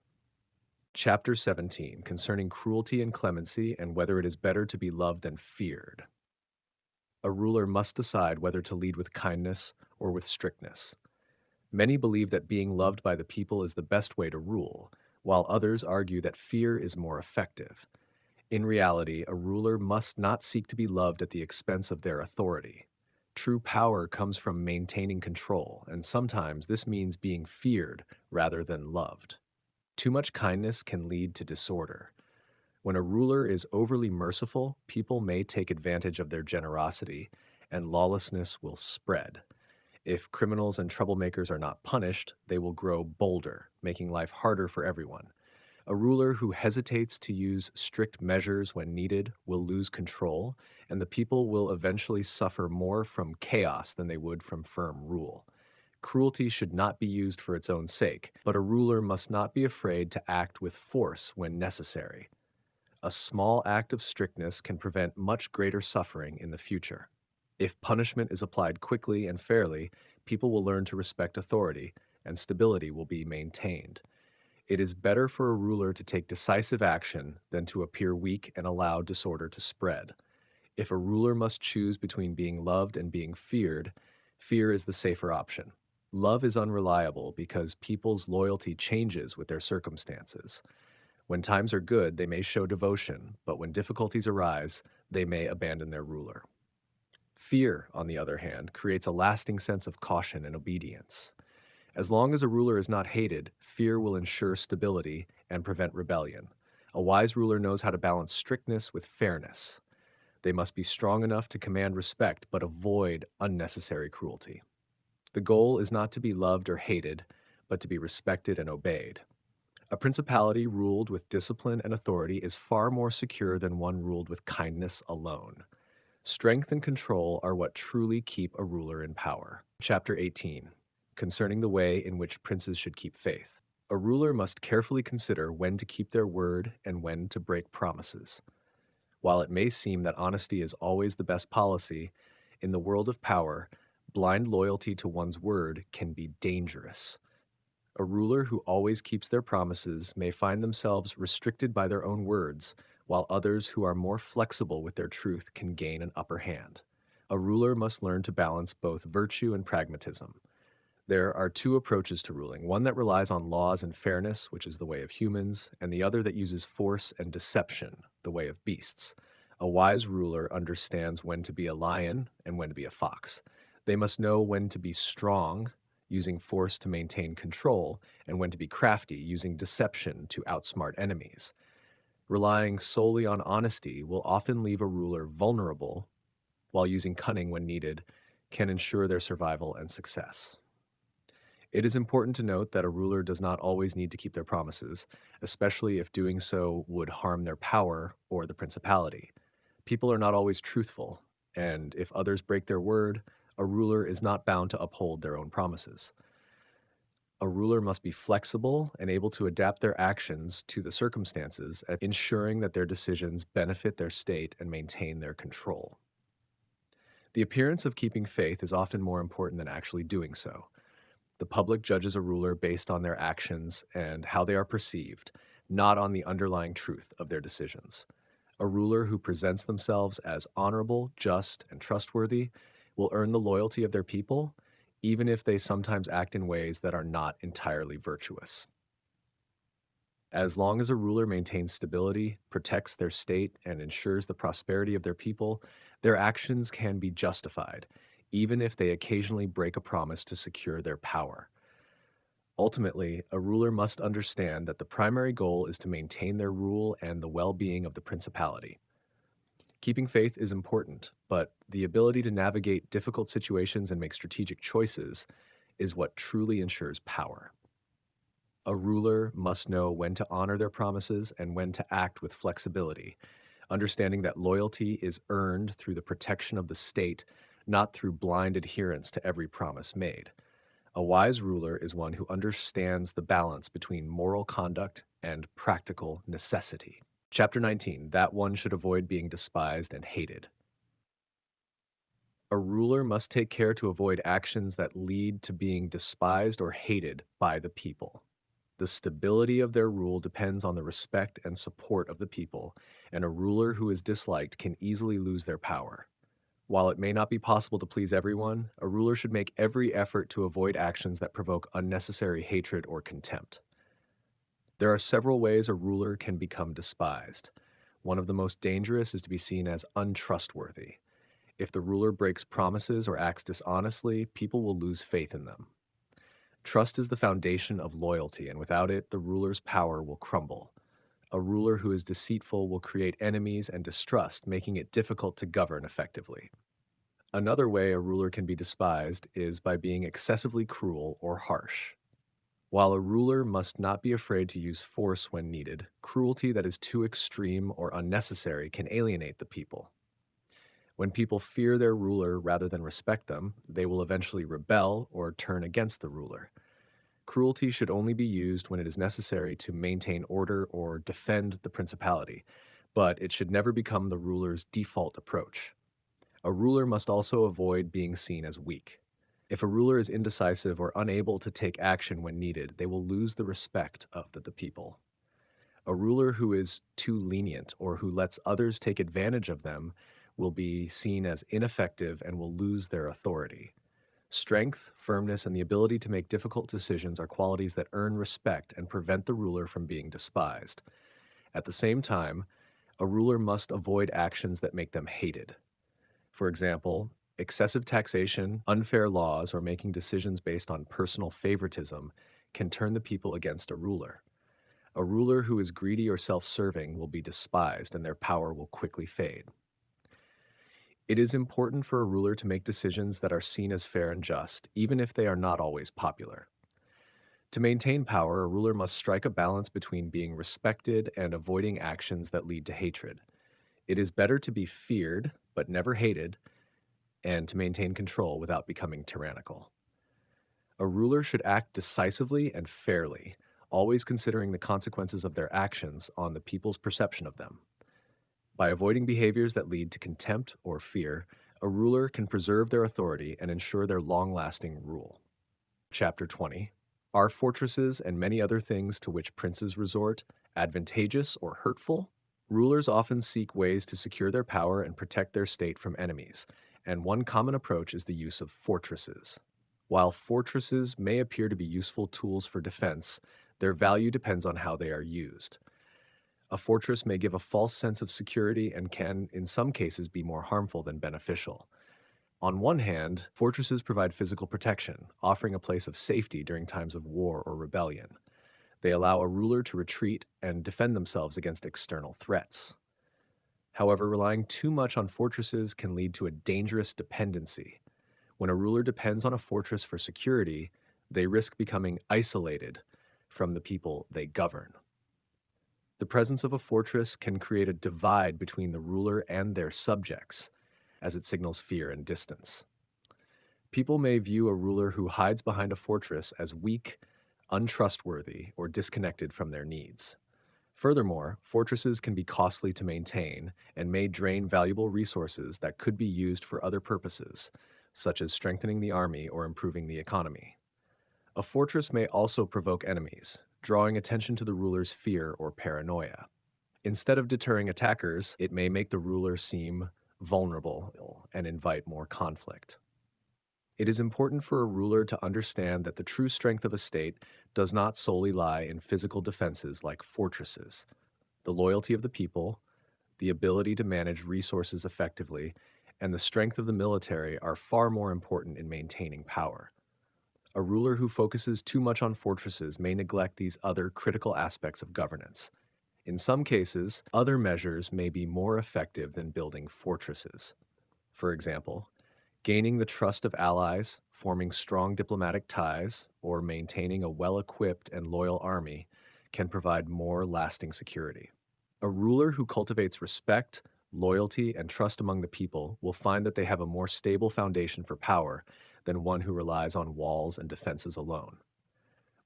Chapter 17, concerning cruelty and clemency and whether it is better to be loved than feared. A ruler must decide whether to lead with kindness or with strictness. Many believe that being loved by the people is the best way to rule, while others argue that fear is more effective. In reality, a ruler must not seek to be loved at the expense of their authority. True power comes from maintaining control, and sometimes this means being feared rather than loved. Too much kindness can lead to disorder. When a ruler is overly merciful, people may take advantage of their generosity, and lawlessness will spread. If criminals and troublemakers are not punished, they will grow bolder, making life harder for everyone. A ruler who hesitates to use strict measures when needed will lose control, and the people will eventually suffer more from chaos than they would from firm rule. Cruelty should not be used for its own sake, but a ruler must not be afraid to act with force when necessary. A small act of strictness can prevent much greater suffering in the future. If punishment is applied quickly and fairly, people will learn to respect authority, and stability will be maintained. It is better for a ruler to take decisive action than to appear weak and allow disorder to spread. If a ruler must choose between being loved and being feared, fear is the safer option. Love is unreliable because people's loyalty changes with their circumstances. When times are good, they may show devotion, but when difficulties arise, they may abandon their ruler. Fear, on the other hand, creates a lasting sense of caution and obedience. As long as a ruler is not hated, fear will ensure stability and prevent rebellion. A wise ruler knows how to balance strictness with fairness. They must be strong enough to command respect but avoid unnecessary cruelty. The goal is not to be loved or hated, but to be respected and obeyed. A principality ruled with discipline and authority is far more secure than one ruled with kindness alone. Strength and control are what truly keep a ruler in power. Chapter 18, concerning the way in which princes should keep faith. A ruler must carefully consider when to keep their word and when to break promises. While it may seem that honesty is always the best policy, in the world of power, blind loyalty to one's word can be dangerous. A ruler who always keeps their promises may find themselves restricted by their own words, while others who are more flexible with their truth can gain an upper hand. A ruler must learn to balance both virtue and pragmatism. There are two approaches to ruling, one that relies on laws and fairness, which is the way of humans, and the other that uses force and deception, the way of beasts. A wise ruler understands when to be a lion and when to be a fox. They must know when to be strong, using force to maintain control, and when to be crafty, using deception to outsmart enemies. Relying solely on honesty will often leave a ruler vulnerable, while using cunning when needed can ensure their survival and success. It is important to note that a ruler does not always need to keep their promises, especially if doing so would harm their power or the principality. People are not always truthful, and if others break their word, a ruler is not bound to uphold their own promises. A ruler must be flexible and able to adapt their actions to the circumstances, ensuring that their decisions benefit their state and maintain their control. The appearance of keeping faith is often more important than actually doing so. The public judges a ruler based on their actions and how they are perceived, not on the underlying truth of their decisions. A ruler who presents themselves as honorable, just, and trustworthy will earn the loyalty of their people, even if they sometimes act in ways that are not entirely virtuous. As long as a ruler maintains stability, protects their state, and ensures the prosperity of their people, their actions can be justified, even if they occasionally break a promise to secure their power. Ultimately, a ruler must understand that the primary goal is to maintain their rule and the well being of the principality. Keeping faith is important, but the ability to navigate difficult situations and make strategic choices is what truly ensures power. A ruler must know when to honor their promises and when to act with flexibility, understanding that loyalty is earned through the protection of the state, not through blind adherence to every promise made. A wise ruler is one who understands the balance between moral conduct and practical necessity. Chapter 19, that one should avoid being despised and hated. A ruler must take care to avoid actions that lead to being despised or hated by the people. The stability of their rule depends on the respect and support of the people, and a ruler who is disliked can easily lose their power. While it may not be possible to please everyone, a ruler should make every effort to avoid actions that provoke unnecessary hatred or contempt. There are several ways a ruler can become despised. One of the most dangerous is to be seen as untrustworthy. If the ruler breaks promises or acts dishonestly, people will lose faith in them. Trust is the foundation of loyalty, and without it, the ruler's power will crumble. A ruler who is deceitful will create enemies and distrust, making it difficult to govern effectively. Another way a ruler can be despised is by being excessively cruel or harsh. While a ruler must not be afraid to use force when needed, cruelty that is too extreme or unnecessary can alienate the people. When people fear their ruler rather than respect them, they will eventually rebel or turn against the ruler. Cruelty should only be used when it is necessary to maintain order or defend the principality, but it should never become the ruler's default approach. A ruler must also avoid being seen as weak. If a ruler is indecisive or unable to take action when needed, they will lose the respect of the people. A ruler who is too lenient or who lets others take advantage of them will be seen as ineffective and will lose their authority. Strength, firmness, and the ability to make difficult decisions are qualities that earn respect and prevent the ruler from being despised. At the same time, a ruler must avoid actions that make them hated. For example, excessive taxation, unfair laws, or making decisions based on personal favoritism can turn the people against a ruler. A ruler who is greedy or self-serving will be despised and their power will quickly fade. It is important for a ruler to make decisions that are seen as fair and just, even if they are not always popular. To maintain power, a ruler must strike a balance between being respected and avoiding actions that lead to hatred. It is better to be feared, but never hated, and to maintain control without becoming tyrannical. A ruler should act decisively and fairly, always considering the consequences of their actions on the people's perception of them. By avoiding behaviors that lead to contempt or fear, a ruler can preserve their authority and ensure their long-lasting rule. Chapter 20. Are fortresses and many other things to which princes resort advantageous or hurtful? Rulers often seek ways to secure their power and protect their state from enemies, and one common approach is the use of fortresses. While fortresses may appear to be useful tools for defense, their value depends on how they are used. A fortress may give a false sense of security and can, in some cases, be more harmful than beneficial. On one hand, fortresses provide physical protection, offering a place of safety during times of war or rebellion. They allow a ruler to retreat and defend themselves against external threats. However, relying too much on fortresses can lead to a dangerous dependency. When a ruler depends on a fortress for security, They risk becoming isolated from the people they govern. The presence of a fortress can create a divide between the ruler and their subjects, as it signals fear and distance. People may view a ruler who hides behind a fortress as weak, untrustworthy, or disconnected from their needs. Furthermore, fortresses can be costly to maintain and may drain valuable resources that could be used for other purposes, such as strengthening the army or improving the economy. A fortress may also provoke enemies, drawing attention to the ruler's fear or paranoia. Instead of deterring attackers, it may make the ruler seem vulnerable and invite more conflict. It is important for a ruler to understand that the true strength of a state does not solely lie in physical defenses like fortresses. The loyalty of the people, the ability to manage resources effectively, and the strength of the military are far more important in maintaining power. A ruler who focuses too much on fortresses may neglect these other critical aspects of governance. In some cases, other measures may be more effective than building fortresses. For example, gaining the trust of allies, forming strong diplomatic ties, or maintaining a well-equipped and loyal army can provide more lasting security. A ruler who cultivates respect, loyalty, and trust among the people will find that they have a more stable foundation for power than one who relies on walls and defenses alone.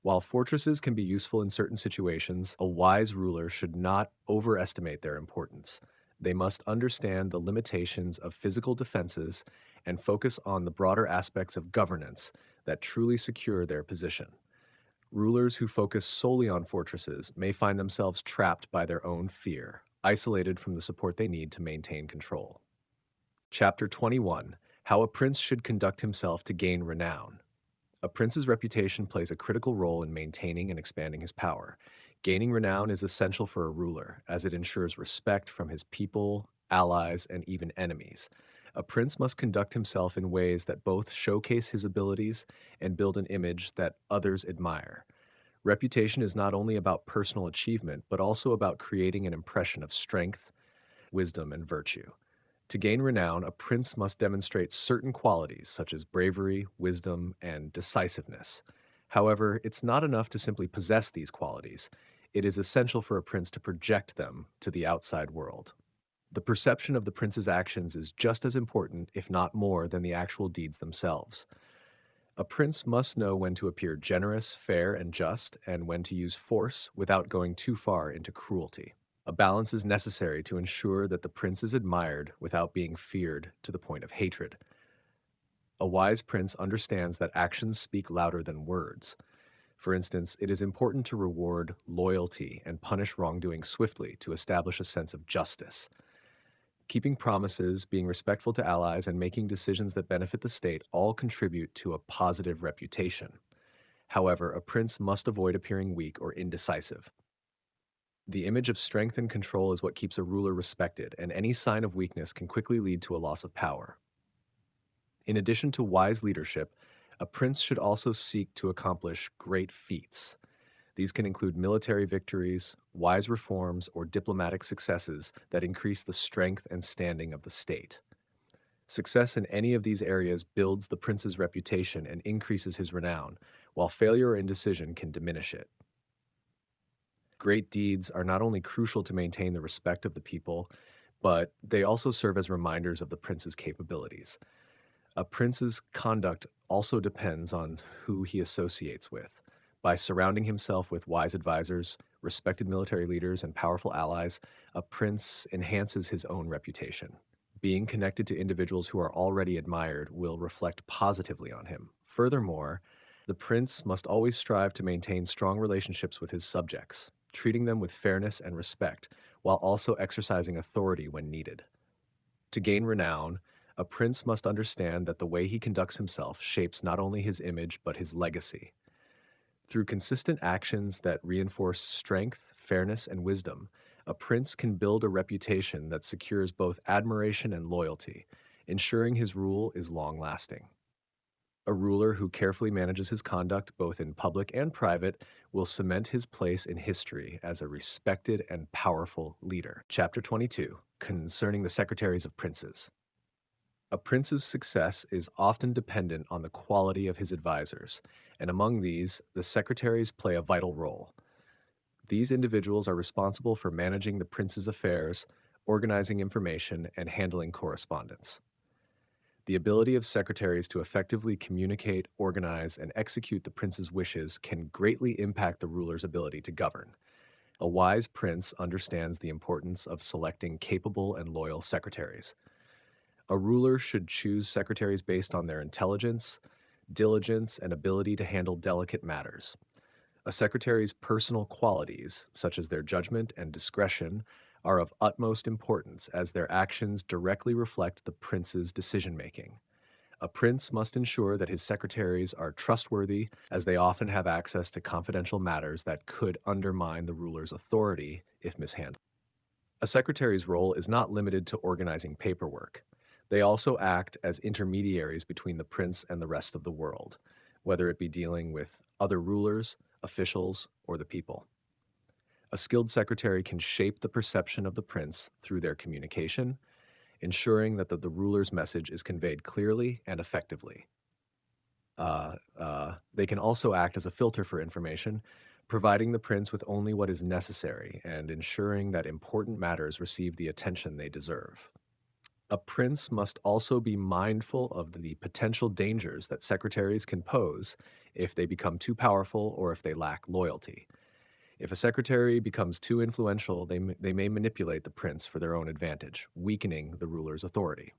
While fortresses can be useful in certain situations, a wise ruler should not overestimate their importance. They must understand the limitations of physical defenses and focus on the broader aspects of governance that truly secure their position. Rulers who focus solely on fortresses may find themselves trapped by their own fear, isolated from the support they need to maintain control. Chapter 21: How a Prince Should Conduct Himself to Gain Renown. A prince's reputation plays a critical role in maintaining and expanding his power. Gaining renown is essential for a ruler, as it ensures respect from his people, allies, and even enemies. A prince must conduct himself in ways that both showcase his abilities and build an image that others admire. Reputation is not only about personal achievement, but also about creating an impression of strength, wisdom, and virtue. To gain renown, a prince must demonstrate certain qualities such as bravery, wisdom, and decisiveness. However, it's not enough to simply possess these qualities. It is essential for a prince to project them to the outside world. The perception of the prince's actions is just as important, if not more, than the actual deeds themselves. A prince must know when to appear generous, fair, and just, and when to use force without going too far into cruelty. A balance is necessary to ensure that the prince is admired without being feared to the point of hatred. A wise prince understands that actions speak louder than words. For instance, it is important to reward loyalty and punish wrongdoing swiftly to establish a sense of justice. Keeping promises, being respectful to allies, and making decisions that benefit the state all contribute to a positive reputation. However, a prince must avoid appearing weak or indecisive. The image of strength and control is what keeps a ruler respected, and any sign of weakness can quickly lead to a loss of power. In addition to wise leadership, a prince should also seek to accomplish great feats. These can include military victories, wise reforms, or diplomatic successes that increase the strength and standing of the state. Success in any of these areas builds the prince's reputation and increases his renown, while failure or indecision can diminish it. Great deeds are not only crucial to maintain the respect of the people, but they also serve as reminders of the prince's capabilities. A prince's conduct also depends on who he associates with. By surrounding himself with wise advisors, respected military leaders, and powerful allies, a prince enhances his own reputation. Being connected to individuals who are already admired will reflect positively on him. Furthermore, the prince must always strive to maintain strong relationships with his subjects, treating them with fairness and respect, while also exercising authority when needed. To gain renown, a prince must understand that the way he conducts himself shapes not only his image but his legacy. Through consistent actions that reinforce strength, fairness, and wisdom, a prince can build a reputation that secures both admiration and loyalty, ensuring his rule is long-lasting. A ruler who carefully manages his conduct both in public and private will cement his place in history as a respected and powerful leader. Chapter 22: Concerning the Secretaries of Princes. A prince's success is often dependent on the quality of his advisors, and among these, the secretaries play a vital role. These individuals are responsible for managing the prince's affairs, organizing information, and handling correspondence. The ability of secretaries to effectively communicate, organize, and execute the prince's wishes can greatly impact the ruler's ability to govern. A wise prince understands the importance of selecting capable and loyal secretaries. A ruler should choose secretaries based on their intelligence, diligence, and ability to handle delicate matters. A secretary's personal qualities, such as their judgment and discretion, are of utmost importance as their actions directly reflect the prince's decision making. A prince must ensure that his secretaries are trustworthy, as they often have access to confidential matters that could undermine the ruler's authority if mishandled. A secretary's role is not limited to organizing paperwork. They also act as intermediaries between the prince and the rest of the world, whether it be dealing with other rulers, officials, or the people. A skilled secretary can shape the perception of the prince through their communication, ensuring that the ruler's message is conveyed clearly and effectively. They can also act as a filter for information, providing the prince with only what is necessary and ensuring that important matters receive the attention they deserve. A prince must also be mindful of the potential dangers that secretaries can pose if they become too powerful or if they lack loyalty. If a secretary becomes too influential, they may manipulate the prince for their own advantage, weakening the ruler's authority.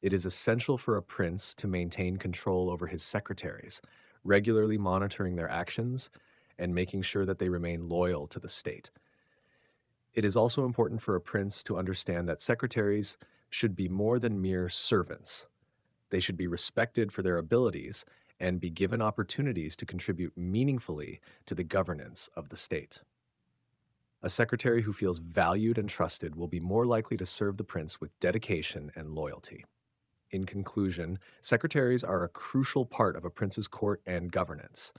It is essential for a prince to maintain control over his secretaries, regularly monitoring their actions and making sure that they remain loyal to the state. It is also important for a prince to understand that secretaries should be more than mere servants. They should be respected for their abilities and be given opportunities to contribute meaningfully to the governance of the state. A secretary who feels valued and trusted will be more likely to serve the prince with dedication and loyalty. In conclusion, secretaries are a crucial part of a prince's court and governance.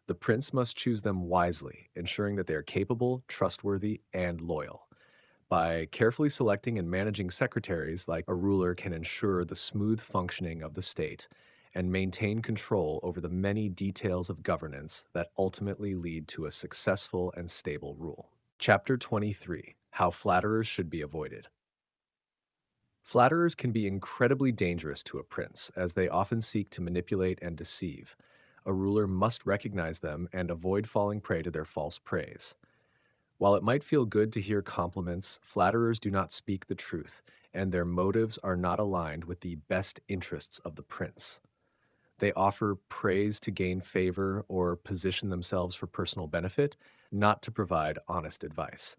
The prince must choose them wisely, ensuring that they are capable, trustworthy, and loyal. By carefully selecting and managing secretaries, like a ruler can ensure the smooth functioning of the state and maintain control over the many details of governance that ultimately lead to a successful and stable rule. Chapter 23: How Flatterers Should Be Avoided. Flatterers can be incredibly dangerous to a prince, as they often seek to manipulate and deceive. A ruler must recognize them and avoid falling prey to their false praise. While it might feel good to hear compliments, flatterers do not speak the truth, and their motives are not aligned with the best interests of the prince. They offer praise to gain favor or position themselves for personal benefit, not to provide honest advice.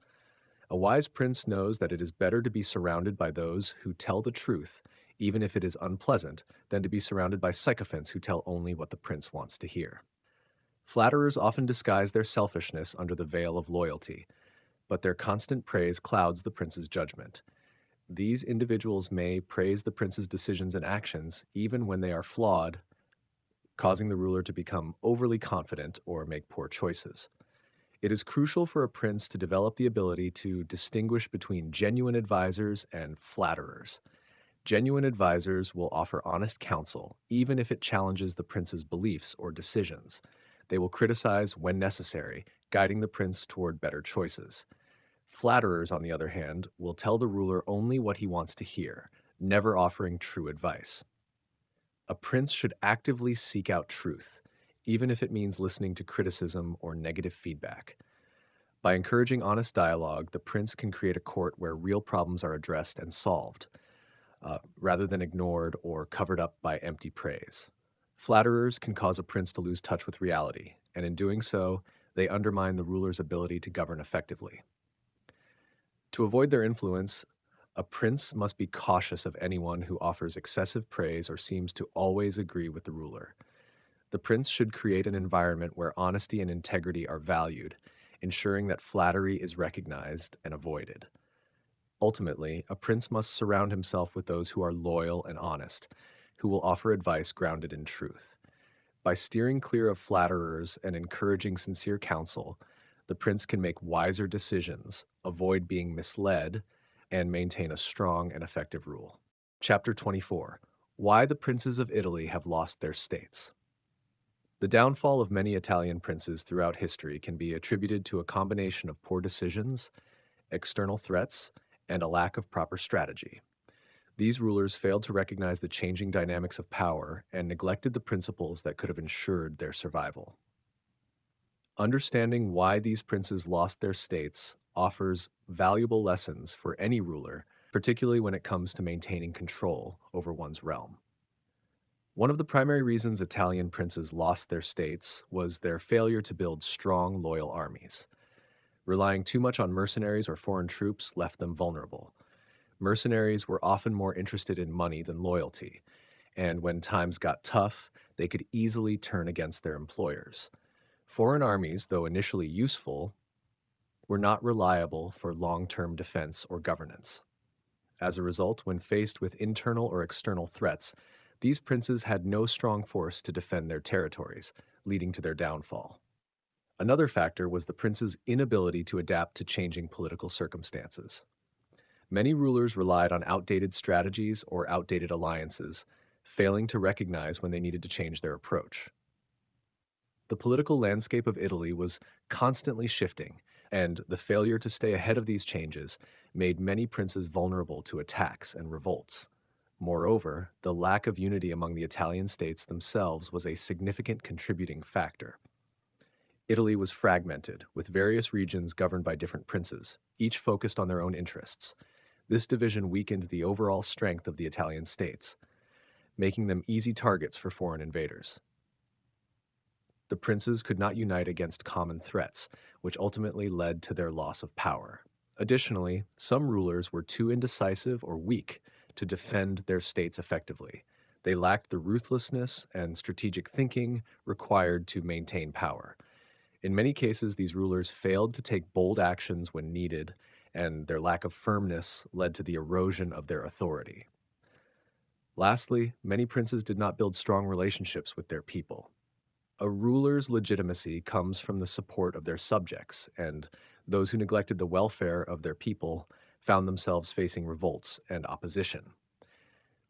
A wise prince knows that it is better to be surrounded by those who tell the truth, even if it is unpleasant, than to be surrounded by sycophants who tell only what the prince wants to hear. Flatterers often disguise their selfishness under the veil of loyalty, but their constant praise clouds the prince's judgment. These individuals may praise the prince's decisions and actions even when they are flawed, causing the ruler to become overly confident or make poor choices. It is crucial for a prince to develop the ability to distinguish between genuine advisors and flatterers. Genuine advisors will offer honest counsel, even if it challenges the prince's beliefs or decisions. They will criticize when necessary, guiding the prince toward better choices. Flatterers, on the other hand, will tell the ruler only what he wants to hear, never offering true advice. A prince should actively seek out truth, even if it means listening to criticism or negative feedback. By encouraging honest dialogue, the prince can create a court where real problems are addressed and solved, rather than ignored or covered up by empty praise. Flatterers can cause a prince to lose touch with reality, and in doing so, they undermine the ruler's ability to govern effectively. To avoid their influence, a prince must be cautious of anyone who offers excessive praise or seems to always agree with the ruler. The prince should create an environment where honesty and integrity are valued, ensuring that flattery is recognized and avoided. Ultimately, a prince must surround himself with those who are loyal and honest, who will offer advice grounded in truth. By steering clear of flatterers and encouraging sincere counsel, the prince can make wiser decisions, avoid being misled, and maintain a strong and effective rule. Chapter 24: Why the princes of Italy have lost their states. The downfall of many Italian princes throughout history can be attributed to a combination of poor decisions, external threats, and a lack of proper strategy. These rulers failed to recognize the changing dynamics of power and neglected the principles that could have ensured their survival. Understanding why these princes lost their states offers valuable lessons for any ruler, particularly when it comes to maintaining control over one's realm. One of the primary reasons Italian princes lost their states was their failure to build strong, loyal armies. Relying too much on mercenaries or foreign troops left them vulnerable. Mercenaries were often more interested in money than loyalty, and when times got tough, they could easily turn against their employers. Foreign armies, though initially useful, were not reliable for long-term defense or governance. As a result, when faced with internal or external threats, these princes had no strong force to defend their territories, leading to their downfall. Another factor was the princes' inability to adapt to changing political circumstances. Many rulers relied on outdated strategies or outdated alliances, failing to recognize when they needed to change their approach. The political landscape of Italy was constantly shifting, and the failure to stay ahead of these changes made many princes vulnerable to attacks and revolts. Moreover, the lack of unity among the Italian states themselves was a significant contributing factor. Italy was fragmented, with various regions governed by different princes, each focused on their own interests. This division weakened the overall strength of the Italian states, making them easy targets for foreign invaders. The princes could not unite against common threats, which ultimately led to their loss of power. Additionally, some rulers were too indecisive or weak to defend their states effectively. They lacked the ruthlessness and strategic thinking required to maintain power. In many cases, these rulers failed to take bold actions when needed, and their lack of firmness led to the erosion of their authority. Lastly, many princes did not build strong relationships with their people. A ruler's legitimacy comes from the support of their subjects, and those who neglected the welfare of their people found themselves facing revolts and opposition.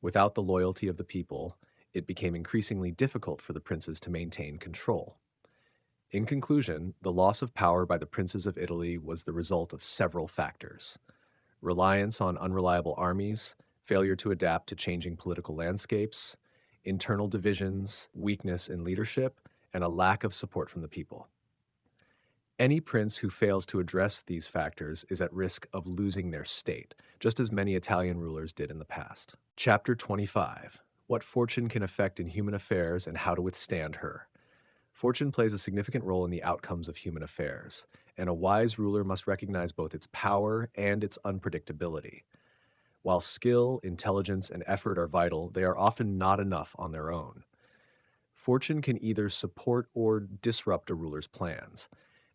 Without the loyalty of the people, it became increasingly difficult for the princes to maintain control. In conclusion, the loss of power by the princes of Italy was the result of several factors: reliance on unreliable armies, failure to adapt to changing political landscapes, internal divisions, weakness in leadership, and a lack of support from the people. Any prince who fails to address these factors is at risk of losing their state, just as many Italian rulers did in the past. Chapter 25: What Fortune Can Affect in Human Affairs and How to Withstand Her. Fortune plays a significant role in the outcomes of human affairs, and a wise ruler must recognize both its power and its unpredictability. While skill, intelligence, and effort are vital, they are often not enough on their own. Fortune can either support or disrupt a ruler's plans,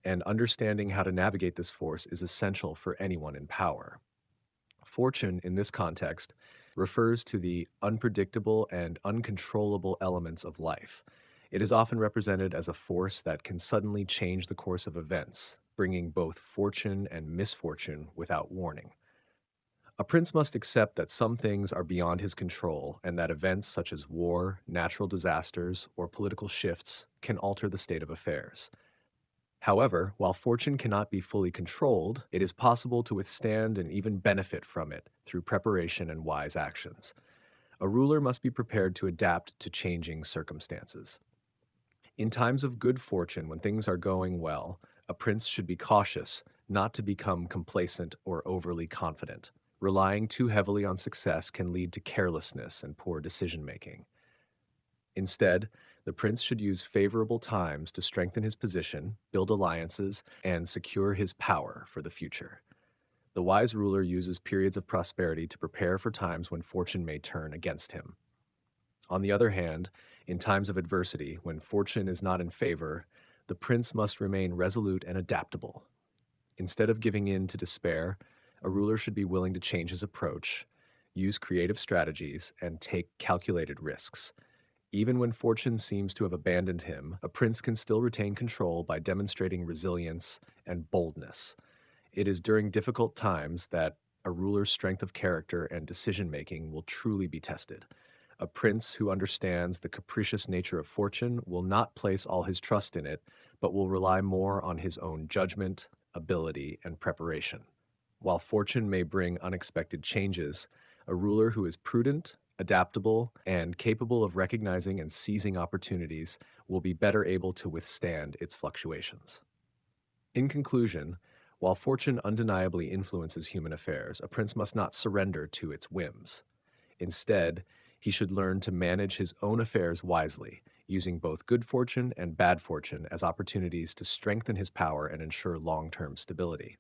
and understanding how to navigate this force is essential for anyone in power. Fortune, in this context, refers to the unpredictable and uncontrollable elements of life. It is often represented as a force that can suddenly change the course of events, bringing both fortune and misfortune without warning. A prince must accept that some things are beyond his control and that events such as war, natural disasters, or political shifts can alter the state of affairs. However, while fortune cannot be fully controlled, it is possible to withstand and even benefit from it through preparation and wise actions. A ruler must be prepared to adapt to changing circumstances. In times of good fortune, when things are going well, a prince should be cautious not to become complacent or overly confident. Relying too heavily on success can lead to carelessness and poor decision-making. Instead, the prince should use favorable times to strengthen his position, build alliances, and secure his power for the future. The wise ruler uses periods of prosperity to prepare for times when fortune may turn against him. On the other hand, in times of adversity, when fortune is not in favor, the prince must remain resolute and adaptable. Instead of giving in to despair, a ruler should be willing to change his approach, use creative strategies, and take calculated risks. Even when fortune seems to have abandoned him, a prince can still retain control by demonstrating resilience and boldness. It is during difficult times that a ruler's strength of character and decision-making will truly be tested. A prince who understands the capricious nature of fortune will not place all his trust in it, but will rely more on his own judgment, ability, and preparation. While fortune may bring unexpected changes, a ruler who is prudent, adaptable, and capable of recognizing and seizing opportunities will be better able to withstand its fluctuations. In conclusion, while fortune undeniably influences human affairs, a prince must not surrender to its whims. Instead, he should learn to manage his own affairs wisely, using both good fortune and bad fortune as opportunities to strengthen his power and ensure long-term stability.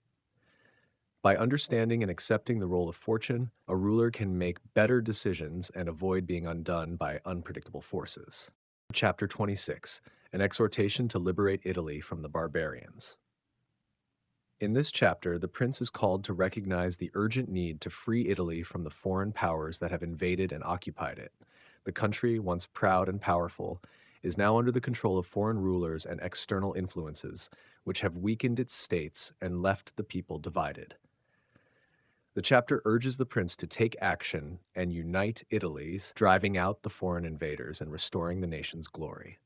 By understanding and accepting the role of fortune, a ruler can make better decisions and avoid being undone by unpredictable forces. Chapter 26, an exhortation to liberate Italy from the barbarians. In this chapter, the prince is called to recognize the urgent need to free Italy from the foreign powers that have invaded and occupied it. The country, once proud and powerful, is now under the control of foreign rulers and external influences, which have weakened its states and left the people divided. The chapter urges the prince to take action and unite Italy's, driving out the foreign invaders and restoring the nation's glory.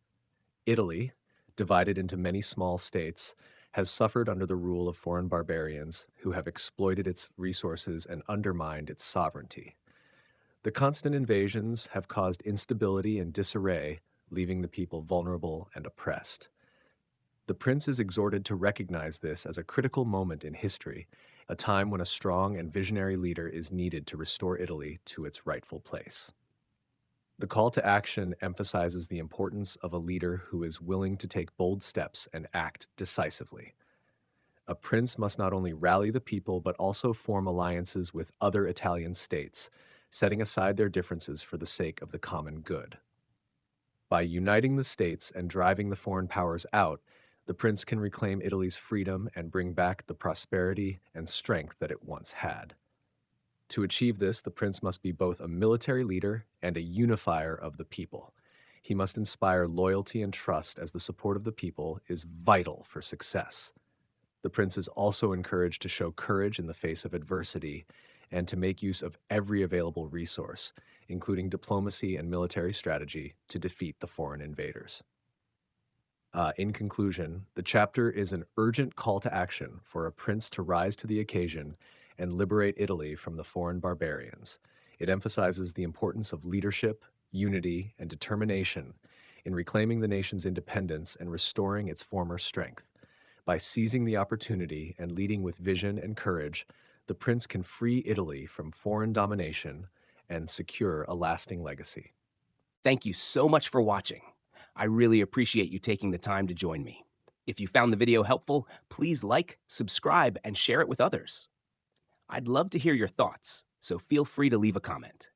Italy, divided into many small states, has suffered under the rule of foreign barbarians who have exploited its resources and undermined its sovereignty. The constant invasions have caused instability and disarray, leaving the people vulnerable and oppressed. The prince is exhorted to recognize this as a critical moment in history, a time when a strong and visionary leader is needed to restore Italy to its rightful place. The call to action emphasizes the importance of a leader who is willing to take bold steps and act decisively. A prince must not only rally the people but also form alliances with other Italian states, setting aside their differences for the sake of the common good. By uniting the states and driving the foreign powers out, the prince can reclaim Italy's freedom and bring back the prosperity and strength that it once had. To achieve this, the prince must be both a military leader and a unifier of the people. He must inspire loyalty and trust, as the support of the people is vital for success. The prince is also encouraged to show courage in the face of adversity and to make use of every available resource, including diplomacy and military strategy, to defeat the foreign invaders. In conclusion, the chapter is an urgent call to action for a prince to rise to the occasion and liberate Italy from the foreign barbarians. It emphasizes the importance of leadership, unity, and determination in reclaiming the nation's independence and restoring its former strength. By seizing the opportunity and leading with vision and courage, the prince can free Italy from foreign domination and secure a lasting legacy. Thank you so much for watching. I really appreciate you taking the time to join me. If you found the video helpful, please like, subscribe, and share it with others. I'd love to hear your thoughts, so feel free to leave a comment.